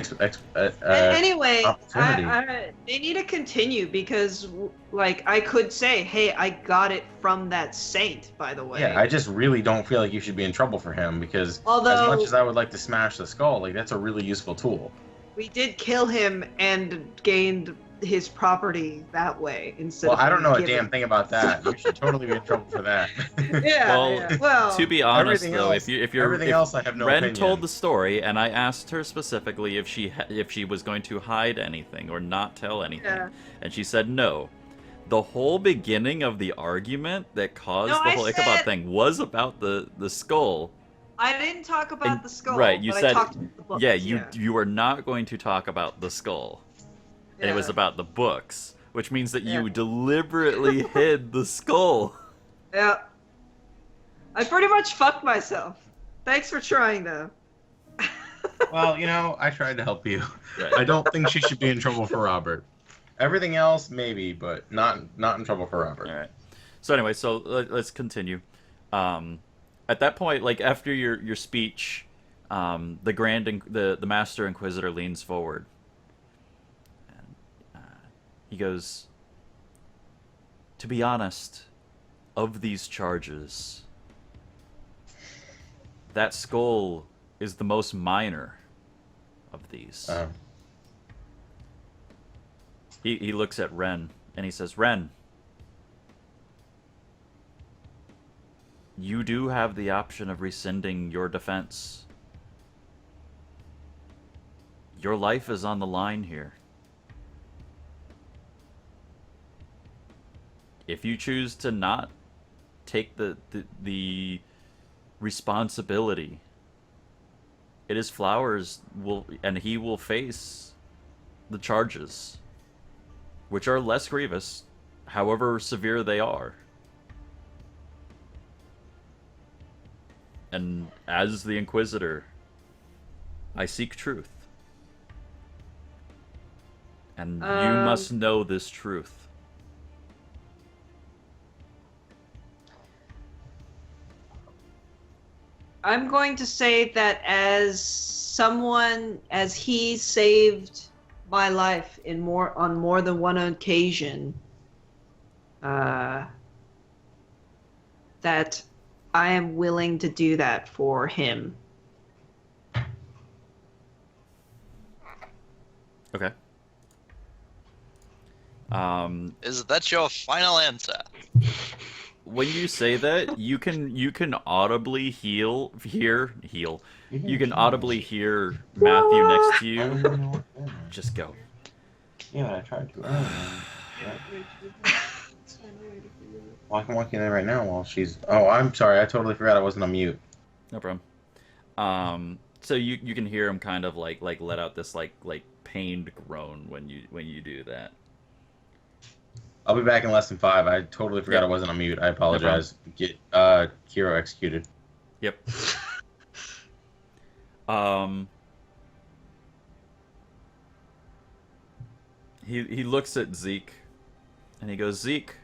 Anyway, opportunity. they need to continue because, like, I could say, hey, I got it from that saint, by the way. Yeah, I just really don't feel like you should be in trouble for him, because as Although- much as I would like to smash the skull, like, that's a really useful tool. We did kill him and gained his property that way instead Well, of I don't know a giving- damn thing about that. You should totally be in trouble for that. Yeah, Well, yeah. Well, To be honest, everything though, else- if everything else, I have no Ren opinion. told the story, and I asked her specifically if she was going to hide anything or not tell anything, Yeah. and she said no. The whole beginning of the argument that caused No, the I whole said- Ichabod thing was about the skull. I didn't talk about And- the skull. right, you but said- I talked about the books, Yeah, you were not going to talk about the skull, and it was Yeah. about the books, which means that you Yeah. deliberately hid the skull. Yeah. I pretty much fucked myself. Thanks for trying, though. Well, you know, I tried to help you. Right. I don't think she should be in trouble for Robert. Everything else, maybe, but not in trouble for Robert. All right. So anyway, let's continue. At that point, like after your speech, the Master Inquisitor leans forward. And, he goes, "To be honest, of these charges, that skull is the most minor of these." He looks at Ren and he says, "Ren, you do have the option of rescinding your defense. Your life is on the line here. If you choose to not take the responsibility, it is Flowers and he will face the charges, which are less grievous, however severe they are. And as the Inquisitor, I seek truth. And you must know this truth." I'm going to say that as he saved my life on more than one occasion, that I am willing to do that for him. Okay. Is that your final answer? When you say that, you can audibly hear. You can audibly hear Matthew next to you. Just go. Yeah, I tried to. Well, I can walk in there right now while she's. Oh, I'm sorry. I totally forgot I wasn't on mute. No problem. So you can hear him kind of like let out this like pained groan when you do that. I'll be back in less than 5. I totally forgot Yep. I wasn't on mute. I apologize. Get Kiro executed. Yep. He looks at Zeke, and he goes, Zeke,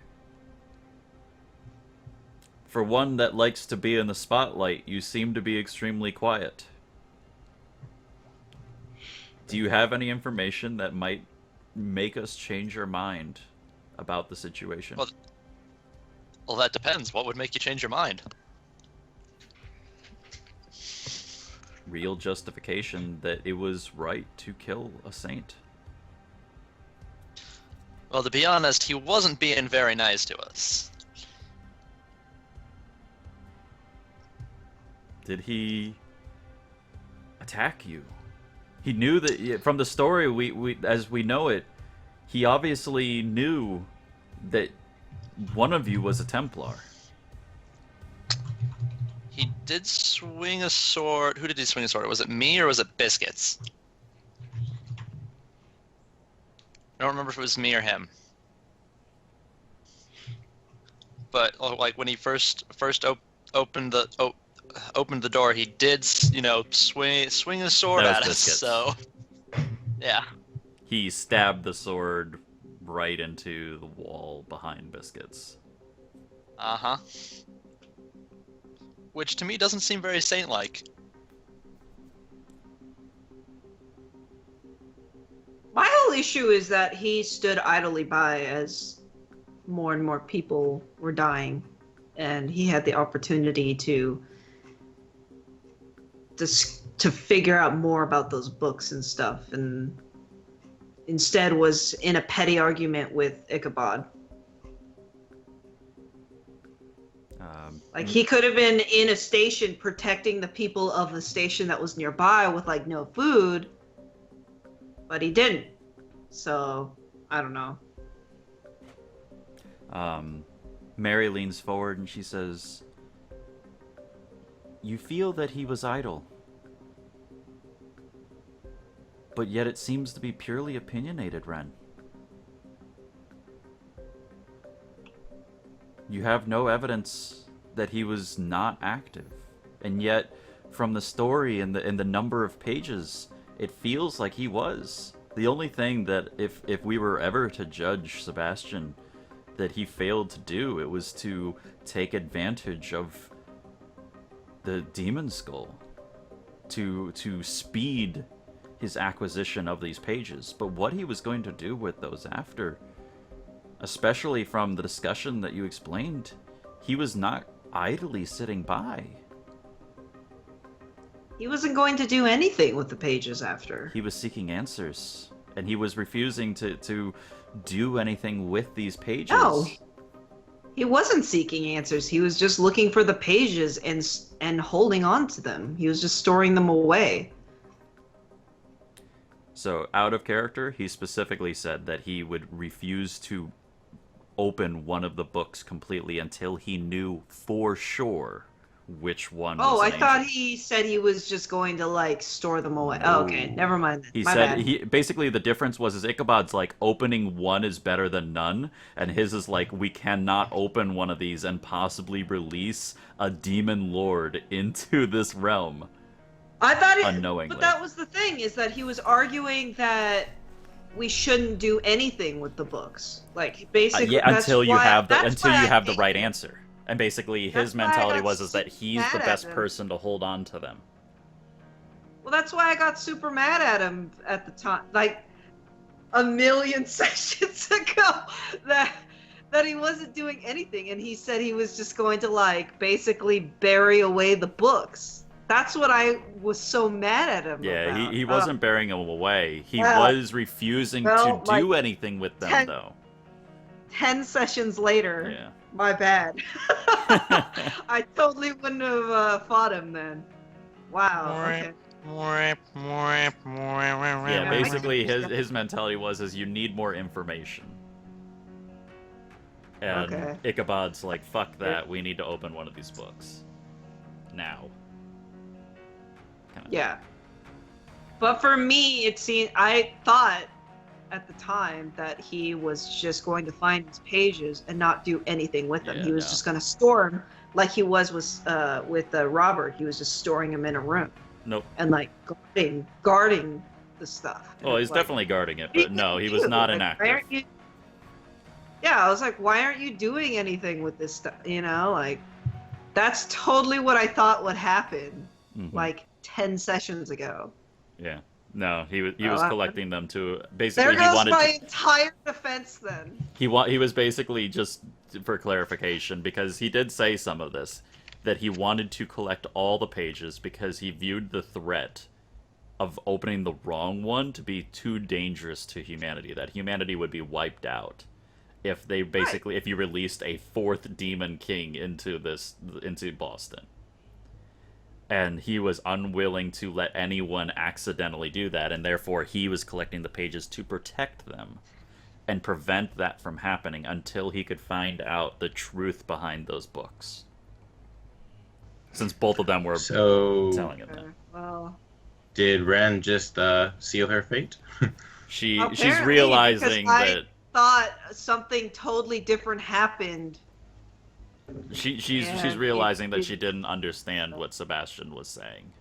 for one that likes to be in the spotlight, you seem to be extremely quiet. Do you have any information that might make us change your mind about the situation? Well, that depends. What would make you change your mind? Real justification that it was right to kill a saint. Well, to be honest, he wasn't being very nice to us. Did he attack you? He knew that from the story we as we know it, he obviously knew that one of you was a Templar. He did swing a sword. Who did he swing a sword at? Was it me or was it Biscuits? I don't remember if it was me or him. But like when he first opened the door, he did swing a sword That was at us. Biscuits. So yeah. He stabbed the sword right into the wall behind Biscuits. Uh-huh. Which to me doesn't seem very saint-like. My whole issue is that he stood idly by as more and more people were dying, and he had the opportunity to figure out more about those books and stuff, and instead was in a petty argument with Ichabod. Like, he could have been in a station protecting the people of the station that was nearby with, like, no food, but he didn't. So, I don't know. Mary leans forward and she says, "You feel that he was idle, but yet it seems to be purely opinionated, Ren. You have no evidence that he was not active, and yet from the story and the number of pages, it feels like he was. The only thing that if we were ever to judge Sebastian that he failed to do, it was to take advantage of the demon skull to speed his acquisition of these pages. But what he was going to do with those after, especially from the discussion that you explained, he was not idly sitting by. He wasn't going to do anything with the pages after. He was seeking answers, and he was refusing to do anything with these pages. No, he wasn't seeking answers. He was just looking for the pages and holding on to them. He was just storing them away. So, out of character, he specifically said that he would refuse to open one of the books completely until he knew for sure which one was I an thought ancient. he said he was just going to, like, store them away. Oh, okay, never mind then. He My said bad. basically the difference was Ichabod's like opening one is better than none, and his is like we cannot open one of these and possibly release a demon lord into this realm. I thought unknowingly. But that was the thing, is that he was arguing that we shouldn't do anything with the books. Like, basically, Yeah, until you have the I right answer. And basically his That's why I mentality got was is that he's mad the at best him. person to hold on to them. Well, that's why I got super mad at him at the time, like a million sessions ago, that he wasn't doing anything, and he said he was just going to, like, basically bury away the books. That's what I was so mad at him Yeah, about. he wasn't burying them away. He well, was refusing well, to do like, anything with them, 10 though. 10 sessions later. Yeah. My bad. I totally wouldn't have fought him then. Wow. Okay. Yeah, basically his mentality was is you need more information. And Okay. Ichabod's like, fuck that, we need to open one of these books. Now. Kinda. Yeah. But for me, it seemed, I thought at the time that he was just going to find his pages and not do anything with them. Yeah, He was no. just going to store them like he was with Robert. He was just storing them in a room Nope. and like guarding the stuff. And Oh, it he's was like, definitely guarding it, what are you but no, gonna he was do? not Like, why inactive. aren't you... Yeah, I was like, why aren't you doing anything with this stuff? You know, like that's totally what I thought would happen Mhm. like 10 sessions ago. Yeah. No, he was I- collecting them to There basically he goes wanted my to, entire defense then. he was basically, just for clarification, because he did say some of this, that he wanted to collect all the pages because he viewed the threat of opening the wrong one to be too dangerous to humanity, that humanity would be wiped out if they basically if you released a fourth demon king into Boston. And he was unwilling to let anyone accidentally do that, and therefore he was collecting the pages to protect them and prevent that from happening until he could find out the truth behind those books. Since both of them were So, telling him that. Well, did Ren just seal her fate? She's apparently, realizing because I that thought something totally different happened. she's Yeah, realizing that it- she didn't understand what Sebastian was saying.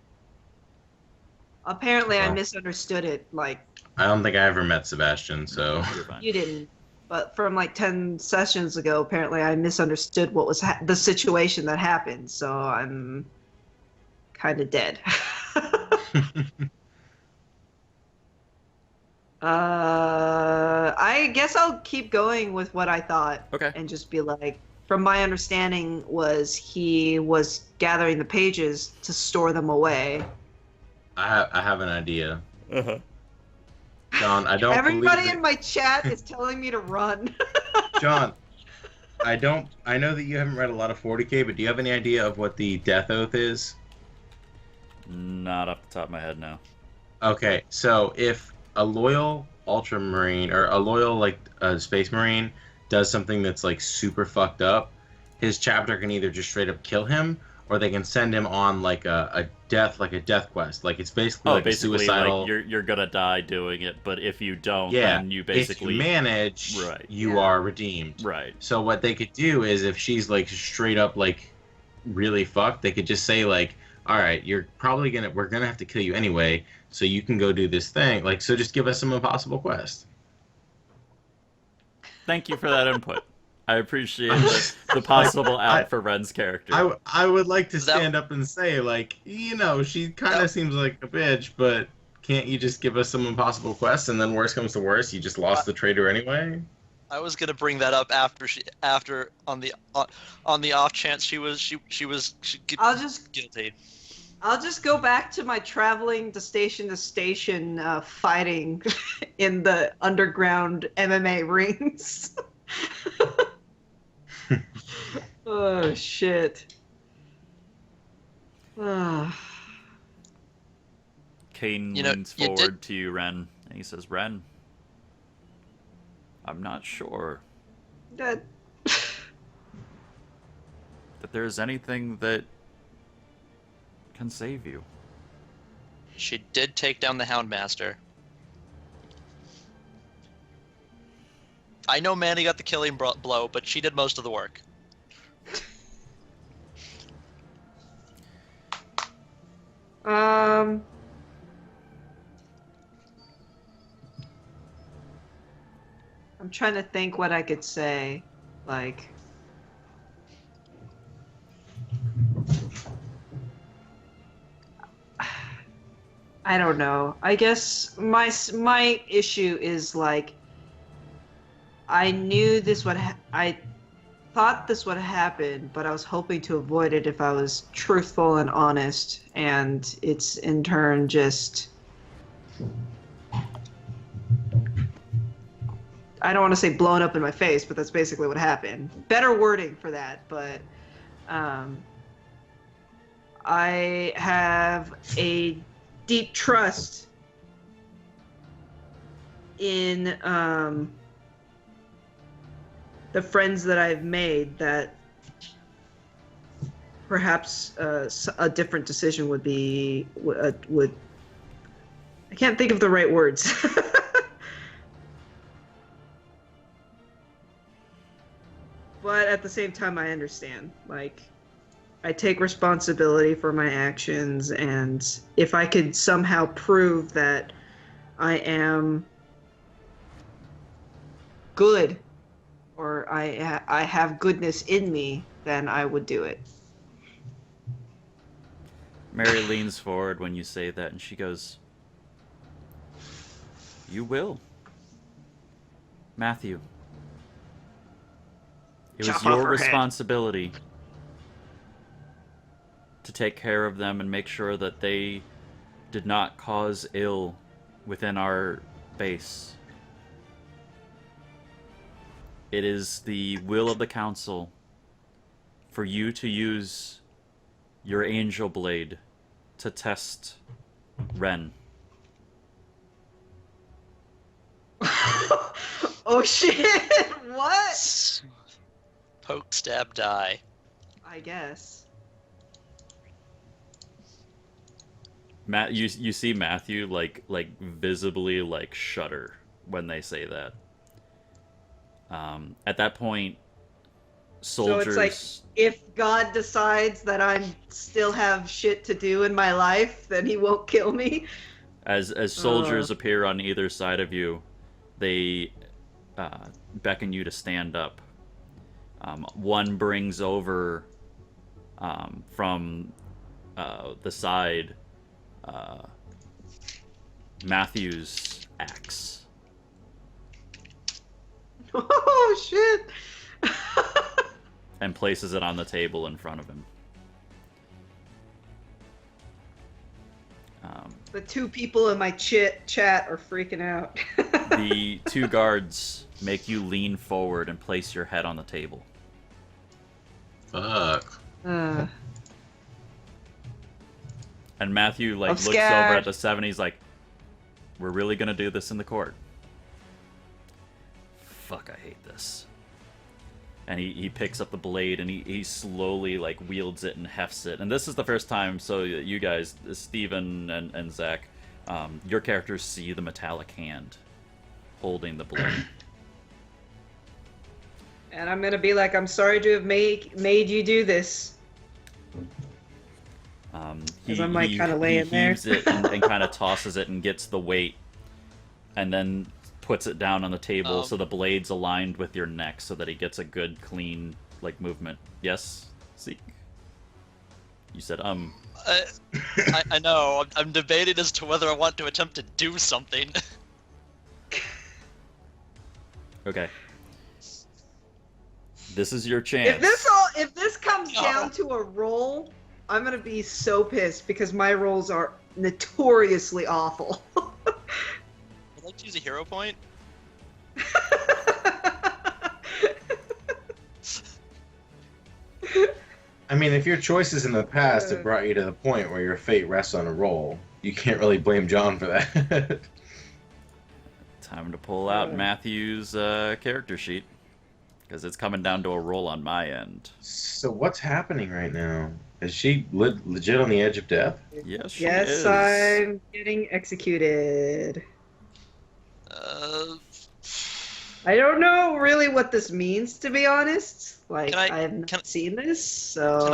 Apparently, I Well. misunderstood it. Like, I don't think I ever met Sebastian, so You're fine. you didn't. But from like 10 sessions ago, apparently I misunderstood what was the situation that happened. So I'm kind of dead. I guess I'll keep going with what I thought. Okay. And just be like, from my understanding was he was gathering the pages to store them away. I have an idea. Uh-huh. John, I don't Everybody believe in my chat is telling me to run. John, I know that you haven't read a lot of 40K, but do you have any idea of what the Death Oath is? Not off the top of my head, no. Okay, so if a loyal Ultramarine or a loyal Space Marine does something that's like super fucked up, his chapter can either just straight up kill him, or they can send him on like a death quest. Like it's basically like basically, a suicidal. like you're gonna die doing it, but if you don't, Yeah, then you if basically you manage, Right. you Yeah. are redeemed. right. So what they could do is if she's like straight up like really fucked, they could just say like, all right, we're gonna have to kill you anyway, so you can go do this thing. Like, so just give us some impossible quest. Thank you for that input. I appreciate the possible out for Ren's character. I would like to Is that- stand up and say like, she kind of seems like a bitch, but can't you just give us some impossible quests, and then worst comes to worst, you just lost the traitor anyway? I was gonna bring that up after on the off chance she was guilty. I'll just go back to my traveling to station fighting in the underground MMA rings. Oh shit. Kane You know, leans you forward to you, Ren, and he says, Ren, I'm not sure That that there's anything that can save you. She did take down the Houndmaster. I know Manny got the killing blow, but she did most of the work. I'm trying to think what I could say. Like, I don't know. I guess my issue is like, I knew this would I thought this would happen, but I was hoping to avoid it if I was truthful and honest, and it's in turn just, I don't want to say blown up in my face, but that's basically what happened. Better wording for that, but I have a deep trust in the friends that I've made, that perhaps a different decision would I can't think of the right words. But at the same time, I understand. Like, I take responsibility for my actions, and if I could somehow prove that I am good, or I have goodness in me, then I would do it. Mary leans forward when you say that, and she goes, "You will, Matthew. It was Chop off your her head." responsibility to take care of them and make sure that they did not cause ill within our base. It is the will of the council for you to use your angel blade to test Ren." Oh shit! What? Poke, stab, die. I guess. Matt, you see Matthew like visibly like shudder when they say that. At that point, soldiers. So it's like, if God decides that I still have shit to do in my life, then he won't kill me. As soldiers appear on either side of you, they beckon you to stand up. One brings over from the side Matthew's axe. Oh shit! And places it on the table in front of him. The two people in my chat are freaking out. The two guards make you lean forward and place your head on the table. Fuck. And Matthew I'm looks scared. over at the seven. He's like, "We're really gonna do this in the court? Fuck, I hate this." And he picks up the blade and he slowly like wields it and hefts it. And this is the first time, so you guys, Steven and Zach, your characters see the metallic hand holding the blade. And I'm gonna be like, I'm sorry to have made you do this. He, I'm, like, kinda laying there. heaves it and kind of tosses it and gets the weight, and then puts it down on the table so the blade's aligned with your neck so that he gets a good, clean, like, movement. Yes, Zeke? You said, I know. I'm debating as to whether I want to attempt to do something. Okay. This is your chance. If this comes down to a roll, I'm gonna be so pissed because my rolls are notoriously awful. I'd like to use a hero point. I mean, if your choices in the past have brought you to the point where your fate rests on a roll, you can't really blame John for that. Time to pull out Matthew's character sheet, because it's coming down to a roll on my end. So what's happening right now? Is she legit on the edge of death? Yes, she Yes, is. I'm getting executed. I don't know really what this means, to be honest. Like, I have not seen this, so...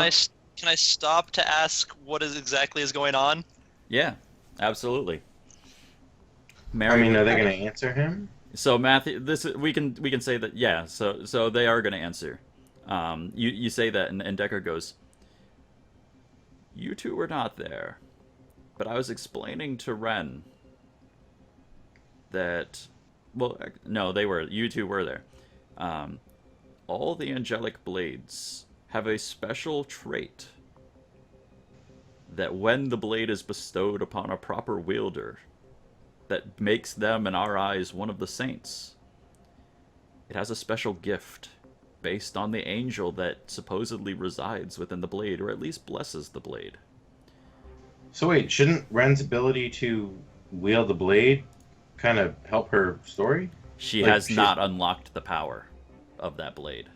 Can I stop to ask what exactly is going on? Yeah, absolutely. I mean, are they going to answer him? So Matthew, we can say that, yeah. So they are going to answer. You say that, and Decker goes, "You two were not there, but I was explaining to Ren that, well, no, they were. You two were there. All the angelic blades have a special trait that when the blade is bestowed upon a proper wielder, that makes them, in our eyes, one of the saints. It has a special gift based on the angel that supposedly resides within the blade, or at least blesses the blade." So wait, shouldn't Ren's ability to wield the blade kind of help her story? She has not unlocked the power of that blade.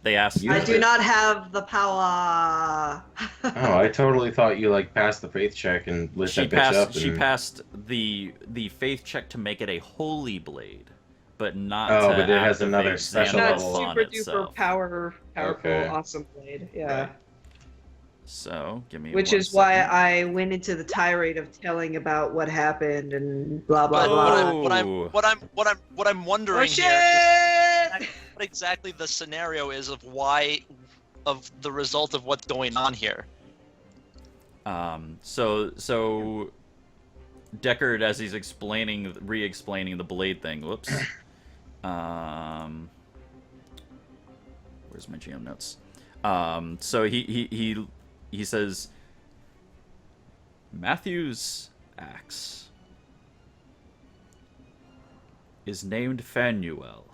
They asked. I do not have the power. Oh, I totally thought you like passed the faith check and lit that bitch up. She passed the faith check to make it a holy blade, but not Oh, to but it has activate another special Not Xanathos level. on super duper itself. powerful, Okay. awesome blade. Yeah. Right. So, give me Which one is why second. I went into the tirade of telling about what happened and blah blah But blah. what I'm Oh wondering shit! here is what exactly the scenario is of the result of what's going on here. So Deckard, as he's re-explaining the blade thing. Whoops. Where's my GM notes? So he says, Matthew's axe is named Phanuel.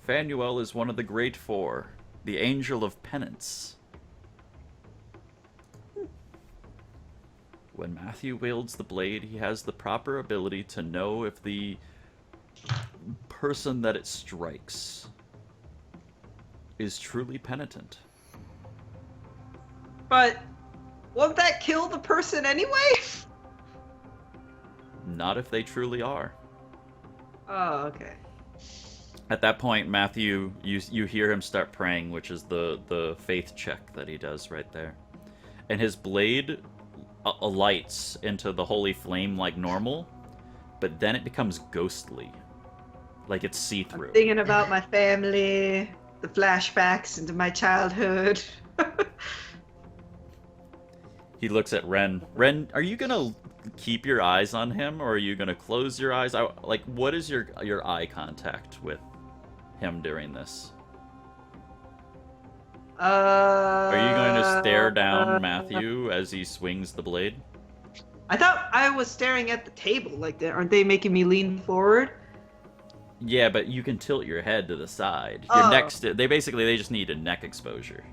Phanuel is one of the Great Four, the Angel of Penance. When Matthew wields the blade, he has the proper ability to know if the person that it strikes is truly penitent. But won't that kill the person anyway? Not if they truly are. Oh, okay. At that point, Matthew, you hear him start praying, which is the faith check that he does right there. And his blade alights into the holy flame like normal, but then it becomes ghostly. Like it's see-through. I'm thinking about my family, the flashbacks into my childhood. He looks at Ren. Ren, are you gonna keep your eyes on him, or are you gonna close your eyes? Like, what is your eye contact with him during this? Are you going to stare down Matthew as he swings the blade? I thought I was staring at the table. Like, aren't they making me lean forward? Yeah, but you can tilt your head to the side. Oh. Your neck. They just need a neck exposure.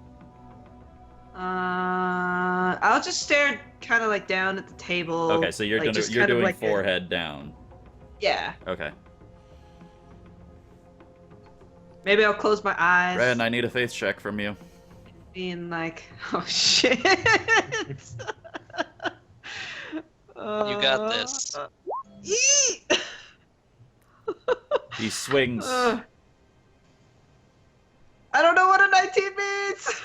I'll just stare kind of like down at the table. Okay, so you're like, just you're kind of doing like forehead down. Yeah. Okay. Maybe I'll close my eyes. Ren, I need a faith check from you. Being like, oh shit. You got this. Eee! He swings. I don't know what a 19 means.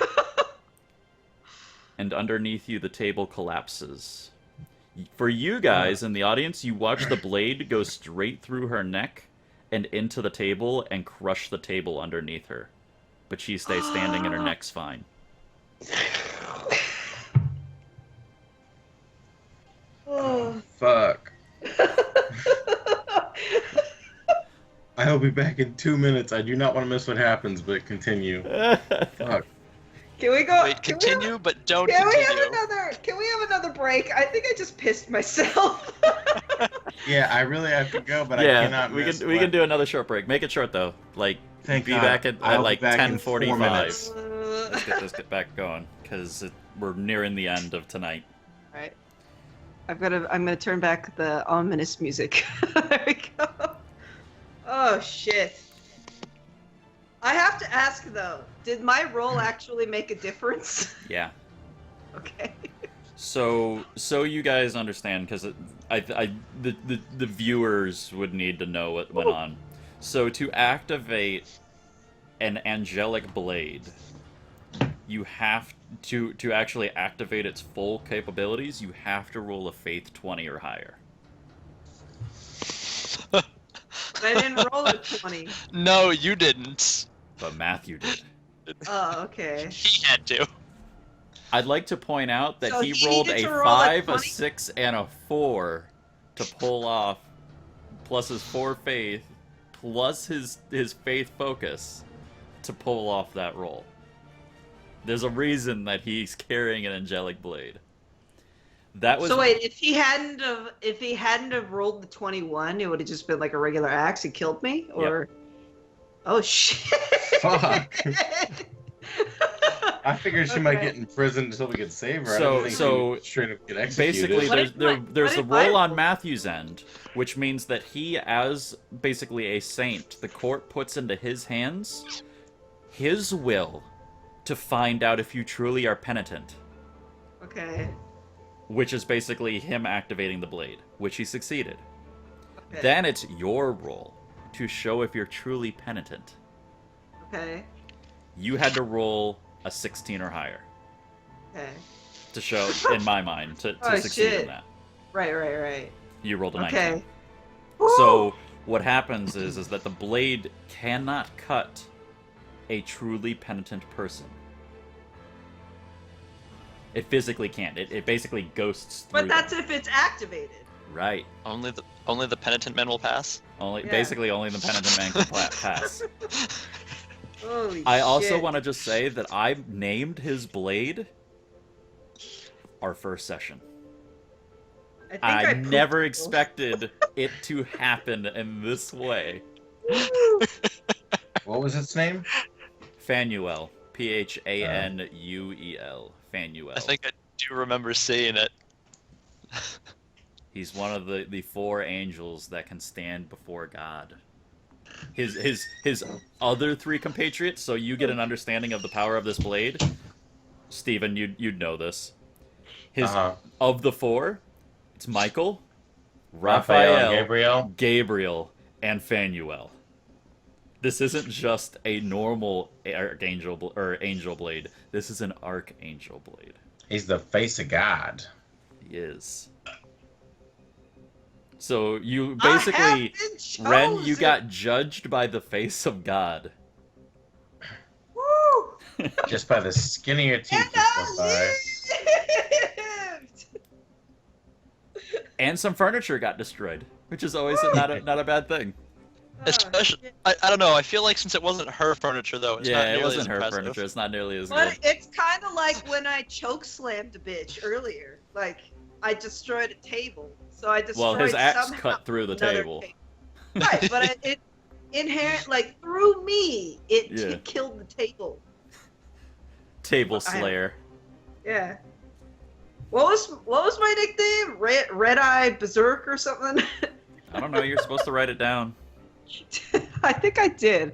And underneath you, the table collapses. For you guys in the audience, you watch the blade go straight through her neck and into the table and crush the table underneath her. But she stays standing and her neck's fine. Oh. Fuck. I'll be back in 2 minutes. I do not want to miss what happens, but continue. Fuck. Can we go? Wait, continue, but don't Can we continue. have another? Can we have another break? I think I just pissed myself. Yeah, I really have to go, but I cannot we miss can do another short break. Make it short though. Like Thank be God. back at I'll be like back in 4 10:45. minutes. Let's get back going because we're nearing the end of tonight. All right. I'm gonna turn back the ominous music. There we go. Oh shit. I have to ask though, did my roll actually make a difference? Yeah. Okay. So you guys understand because the viewers would need to know what went on. So to activate an angelic blade, you have to actually activate its full capabilities. You have to roll a faith 20 or higher. I didn't roll a 20. No, you didn't. But Matthew did. Oh, okay. He had to. I'd like to point out that So he he rolled needed a to roll a 5, a 20? 6, and a 4 to pull off, plus his 4 faith, plus his faith focus to pull off that roll. There's a reason that he's carrying an angelic blade. That was So wait, if he hadn't have rolled the 21, it would have just been like a regular axe and killed me, or oh shit! Fuck. I figured she might Okay. get in prison until we could save her. I So- didn't think so she would straight up get executed. basically What if there's a what if I- roll on Matthew's end, which means that he, as basically a saint, the court puts into his hands his will to find out if you truly are penitent, Okay. which is basically him activating the blade, which he succeeded. Okay. Then it's your role to show if you're truly penitent. Okay. You had to roll a 16 or higher Okay. to show, in my mind, to Oh, succeed shit. in that. Right. You rolled a 19. Okay. So what happens is that the blade cannot cut a truly penitent person. It physically can't. It basically ghosts through But that's them. if it's activated. Right. Only the penitent men will pass. Only Yeah. Basically only the penitent man can pass. Holy I also shit. want to just say that I named his blade our first session. think I pooped never a little. expected it to happen in this way. What was its name? Phanuel. Phanuel. Phanuel. I think I do remember seeing it. He's one of the four angels that can stand before God. His other three compatriots, so you get an understanding of the power of this blade. Steven, you'd know this. Of the four, it's Michael, Raphael, Gabriel. and Phanuel. This isn't just a normal archangel or angel blade. This is an archangel blade. He's the face of God. He is. So you I basically, have been Ren, you chosen. got judged by the face of God. Woo! Just by the skin of your teeth. And you slip by. I lived! And some furniture got destroyed, which is always not a bad thing. Oh, Especially, shit. I don't know. I feel like since it wasn't her furniture though, it's not Yeah, it nearly wasn't as her impressive. furniture. It's not nearly as But good. it's kind of like when I choke slammed a bitch earlier. Like, I destroyed a table. So I destroyed Well, his axe somehow cut through the another table. Right, but it inherent, like, through me, it Yeah. killed the table. Table I- Slayer. Yeah. What was my nickname? Red Eye Berserk or something? I don't know. You're supposed to write it down. I think I did.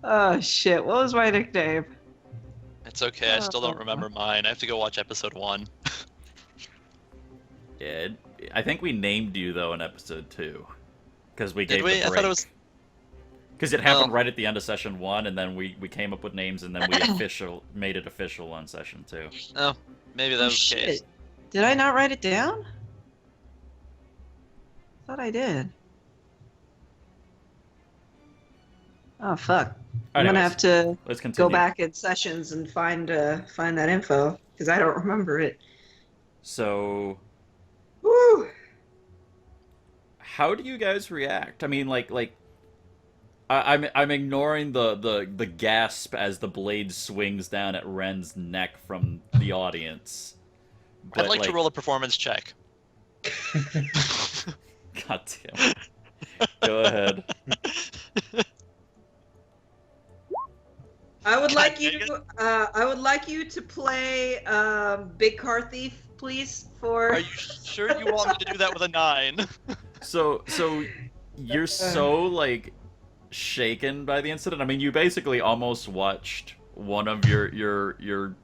Oh shit! What was my nickname? It's okay. I still don't remember mine. I have to go watch episode 1. Yeah, I think we named you though in episode 2, because we Did gave we? the I break. thought it was. Because it happened Oh. right at the end of session 1, and then we came up with names, and then we made it official on session 2. Oh, maybe that was the case. Did I not write it down? I thought I did. Oh fuck! I'm gonna Anyways, have to let's continue. go back in sessions and find that info because I don't remember it. So, Woo! how do you guys react? I mean, I'm ignoring the gasp as the blade swings down at Ren's neck from the audience. I'd like to roll a performance check. God damn it. Go ahead. I would God like you dang to. I would like you to play Big Car Thief, please. For Are you sure you want me to do that with a 9? So you're so like shaken by the incident. I mean, you basically almost watched one of your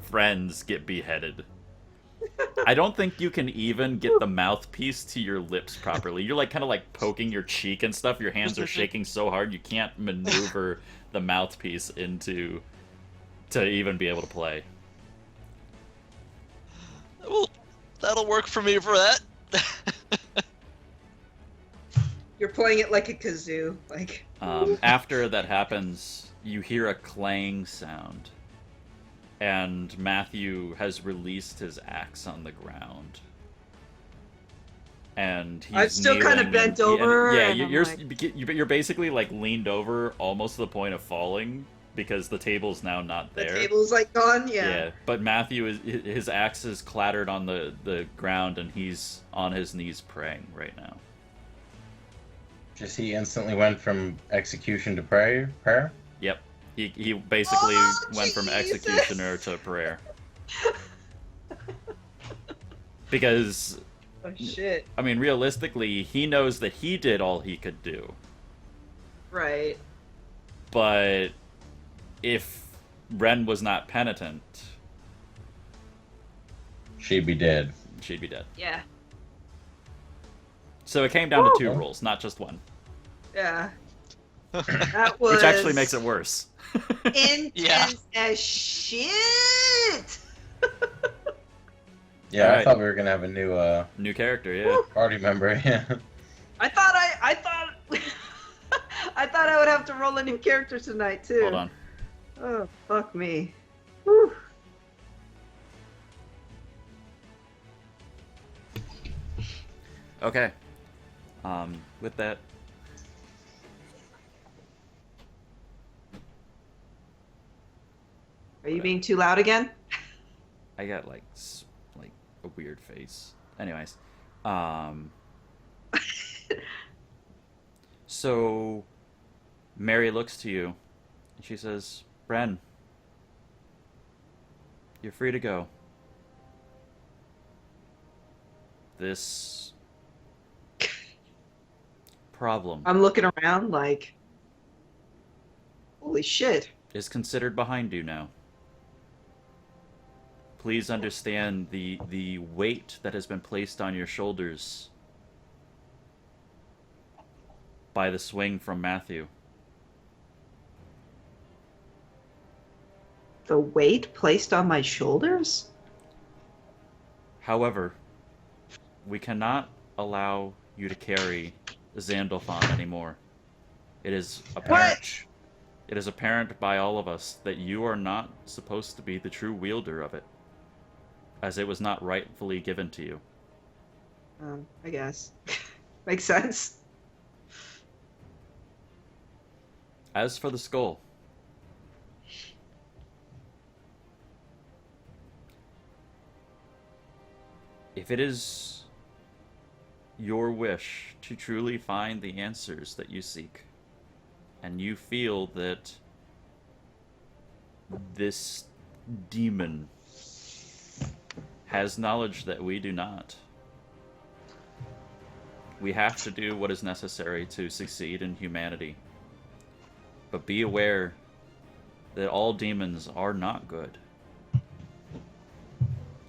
friends get beheaded. I don't think you can even get the mouthpiece to your lips properly. You're like kind of like poking your cheek and stuff. Your hands are shaking so hard you can't maneuver the mouthpiece to even be able to play. Well, that'll work for me for that. you're playing it like a kazoo, like. After that happens, you hear a clang sound. And Matthew has released his axe on the ground. And he's I'm still kinda kneeling bent and- over, Yeah, and I'm you're basically like leaned over almost to the point of falling because the table's now not The there. table's like gone, yeah. But Matthew his axe is clattered on the ground and he's on his knees praying right now. Just he instantly went from execution to prayer. Yep. He basically Oh, went from Jesus. executioner to prayer. Because Oh shit. I mean, realistically, he knows that he did all he could do. Right. But if Ren was not penitent, She'd be dead. she'd be dead. Yeah. So it came down to 2 Woo! rolls, not just 1. Yeah. That was Which actually makes it worse. intense Yeah. as shit. Yeah, I Alright. thought we were gonna have a new New character, yeah. party member. Yeah. I thought I thought I would have to roll a new character tonight too. Hold on. Oh fuck me. Whew. Okay. With that, Are you being too loud again? I got like a weird face. Anyways, so Mary looks to you and she says, "Bren, you're free to go. This problem I'm looking around like, holy shit. is considered behind you now. Please understand the weight that has been placed on your shoulders by the swing from Matthew. The weight placed on my shoulders? However, we cannot allow you to carry Zandalfon anymore. It is apparent. It is apparent by all of us that you are not supposed to be the true wielder of it, as it was not rightfully given to you. I guess. Makes sense. As for the skull, if it is your wish to truly find the answers that you seek, and you feel that this demon has knowledge that we do not, we have to do what is necessary to succeed in humanity. But be aware that all demons are not good,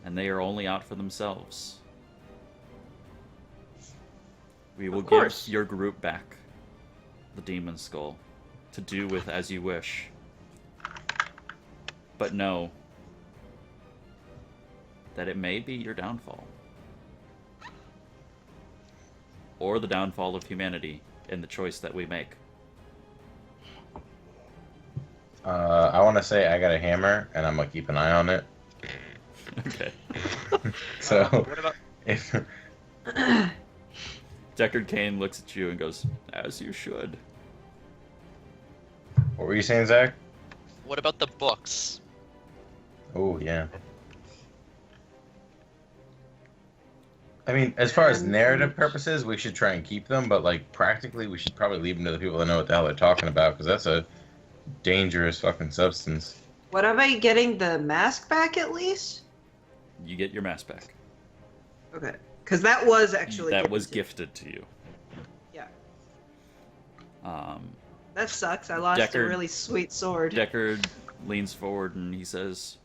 and they are only out for themselves. We will give your group back the demon skull to do with as you wish. But know that it may be your downfall, or the downfall of humanity in the choice that we make. I want to say I got a hammer, and I'm gonna keep an eye on it. Okay. So What about if Deckard Cain looks at you and goes, "As you should." what were you saying, Zach? what about the books? Oh yeah. I mean, as far as narrative purposes, we should try and keep them, but like practically, we should probably leave them to the people that know what the hell they're talking about, because that's a dangerous fucking substance. What am I getting the mask back at least? You get your mask back. Okay. Because that was actually That was gifted. gifted to you. Yeah. Um, That sucks. I lost a Deckard- really sweet sword. Deckard leans forward and he says,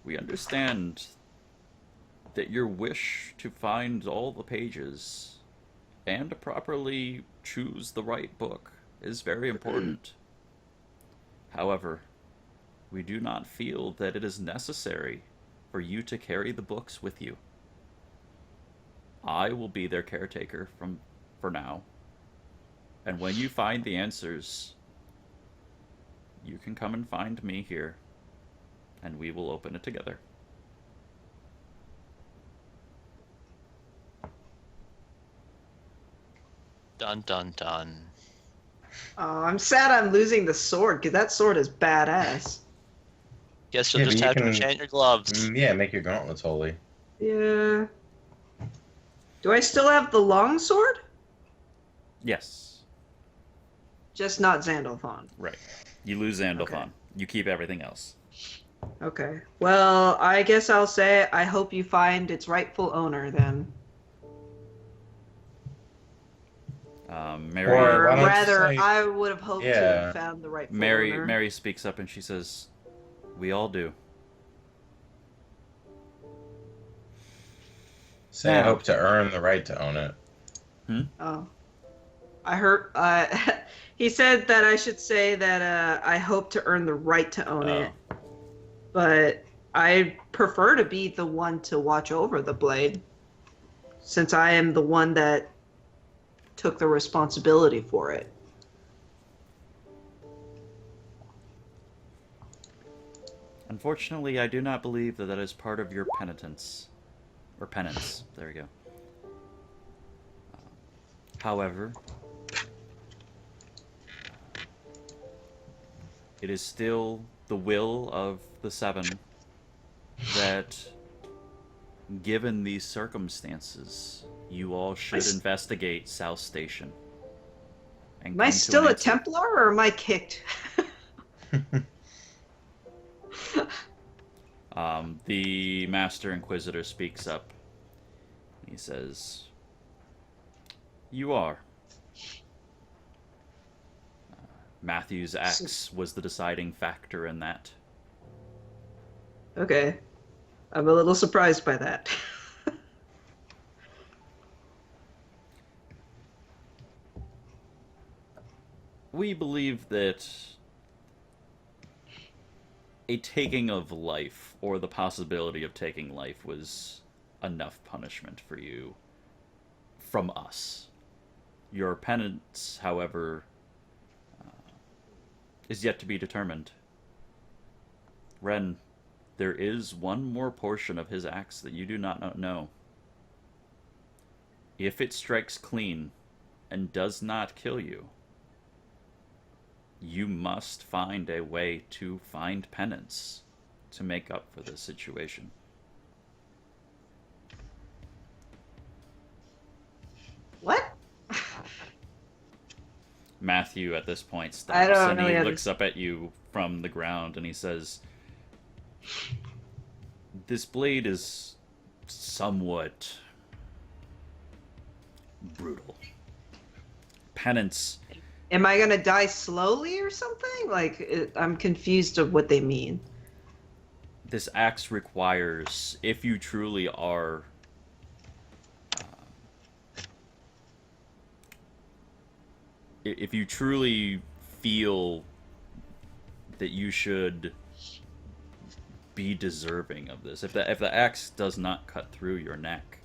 "We understand that your wish to find all the pages and to properly choose the right book is very important. However, we do not feel that it is necessary for you to carry the books with you. I will be their caretaker for now. And when you find the answers, you can come and find me here, and we will open it together." Dun dun dun. Oh, I'm sad I'm losing the sword, because that sword is badass. Guess you'll Yeah, just but have you to can- enchant your gloves. Yeah, make your gauntlets holy. Yeah. Do I still have the long sword? Yes. Just not Zandalfon. Right. You lose Zandalfon. Okay. You keep everything else. Okay. Well, I guess I'll say I hope you find its rightful owner then. Mary, Or- Or why don't you rather, say- I would have hoped to Yeah. have found the rightful Mary, owner. Mary speaks up and she says, "We all do. Say I Now- hope to earn the right to own it. Oh. I heard. He said that I should say that I hope to earn the right to own it, but I prefer to be the one to watch over the blade, since I am the one that took the responsibility for it. Unfortunately, I do not believe that that is part of your penitence. Or penance. There you go. However, it is still the will of the Seven that, given these circumstances, you all should investigate South Station. And Am I come to still an a answer. Templar, or am I kicked? The Master Inquisitor speaks up. He says, "You are. Matthew's axe was the deciding factor in that. Okay. I'm a little surprised by that. We believe that a taking of life, or the possibility of taking life, was enough punishment for you from us. Your penance, however, is yet to be determined. Ren, there is one more portion of his axe that you do not know. If it strikes clean and does not kill you, you must find a way to find penance to make up for this situation." What? Matthew at this point I stops don't and really he looks up at you from the ground and he says, "This blade is somewhat brutal. Penance, Am I gonna die slowly or something? I'm confused of what they mean. this axe requires, if you truly are if you truly feel that you should be deserving of this, if the axe does not cut through your neck,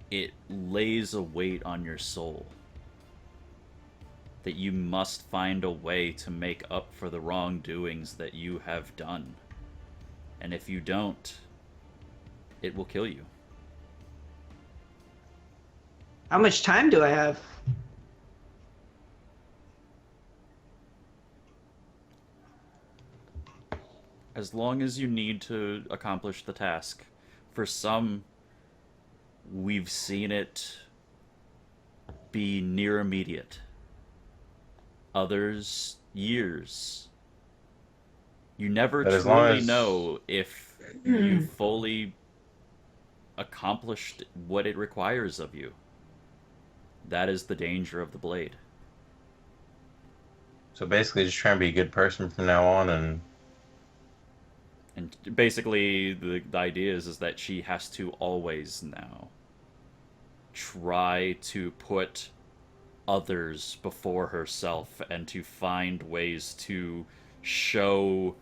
it lays a weight on your soul that you must find a way to make up for the wrongdoings that you have done. And if you don't, it will kill you." How much time do I have? As long as you need to accomplish the task. For some, we've seen it be near immediate. Others, years. You never But as long truly as- know if you fully accomplished what it requires of you. That is the danger of the blade. So basically, just try and be a good person from now on, and And basically, the idea is that she has to always now try to put others before herself and to find ways to show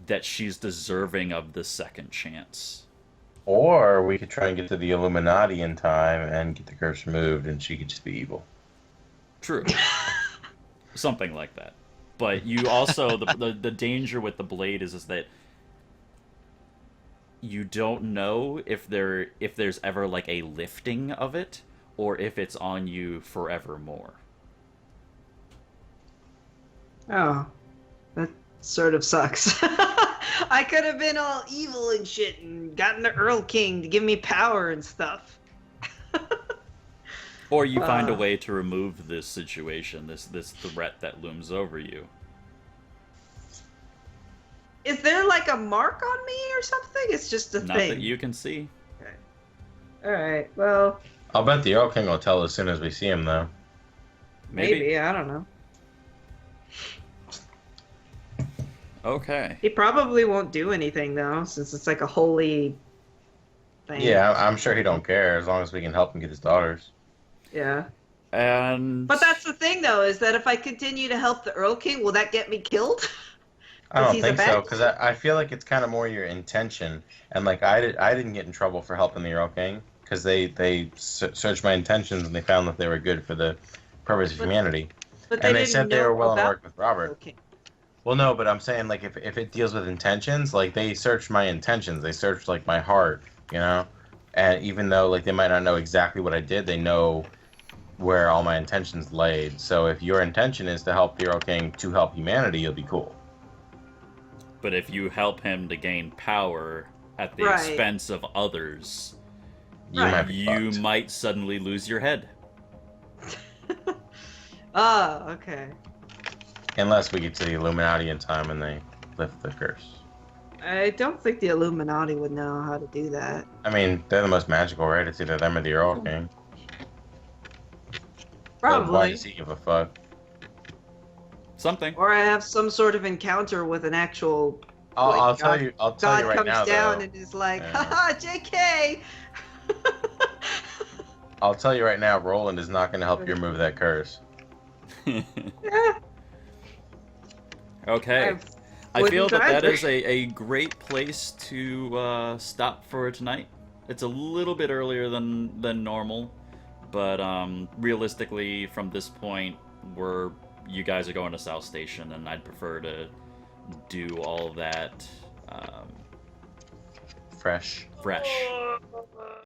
that she's deserving of the second chance. or we could try and get to the Illuminati in time and get the curse removed, and she could just be evil. True. Something like that. But you also, the danger with the blade is that you don't know if there's ever like a lifting of it, or if it's on you forevermore. Oh, that sort of sucks. I could have been all evil and shit and gotten the Earl King to give me power and stuff. Or you find a Uh. way to remove this situation, this threat that looms over you. Is there like a mark on me or something? It's just a Not thing. that you can see. All right. Well, I'll bet the Earl King will tell as soon as we see him, though. maybe I don't know. Okay. He probably won't do anything though, since it's like a holy thing. Yeah, I'm sure he don't care as long as we can help him get his daughters. Yeah. And But that's the thing though, is that if I continue to help the Earl King, will that get me killed? I don't he's a think bad so, because I feel like it's kind of more your intention. And like I didn't get in trouble for helping the Earl King because they searched my intentions and they found that they were good for the purpose of humanity. But And they didn't said they know were willing to about work with Robert. Earl King. Well, no, but I'm saying like if it deals with intentions, like they searched my intentions, they searched like my heart, you know. And even though like they might not know exactly what I did, they know where all my intentions laid. So if your intention is to help the Earl King to help humanity, you'll be cool. but if you help him to gain power at the Right. expense of others, You Right. might be you fucked. might suddenly lose your head. Oh, okay. Unless we get to the Illuminati in time and they lift the curse. I don't think the Illuminati would know how to do that. I mean, they're the most magical, right? It's either them or the Earl King. But why Probably. does he give a fuck? Something. Or I have some sort of encounter with an actual Like, I'll tell you. I'll tell God you right comes now, down though. and is like, Yeah. haha, JK! I'll tell you right now. Roland is not going to help you remove that curse. Yeah, Okay. I wouldn't feel that try that to. is a great place to stop for tonight. It's a little bit earlier than normal, but realistically, from this point, you guys are going to South Station, and I'd prefer to do all of that Fresh. fresh.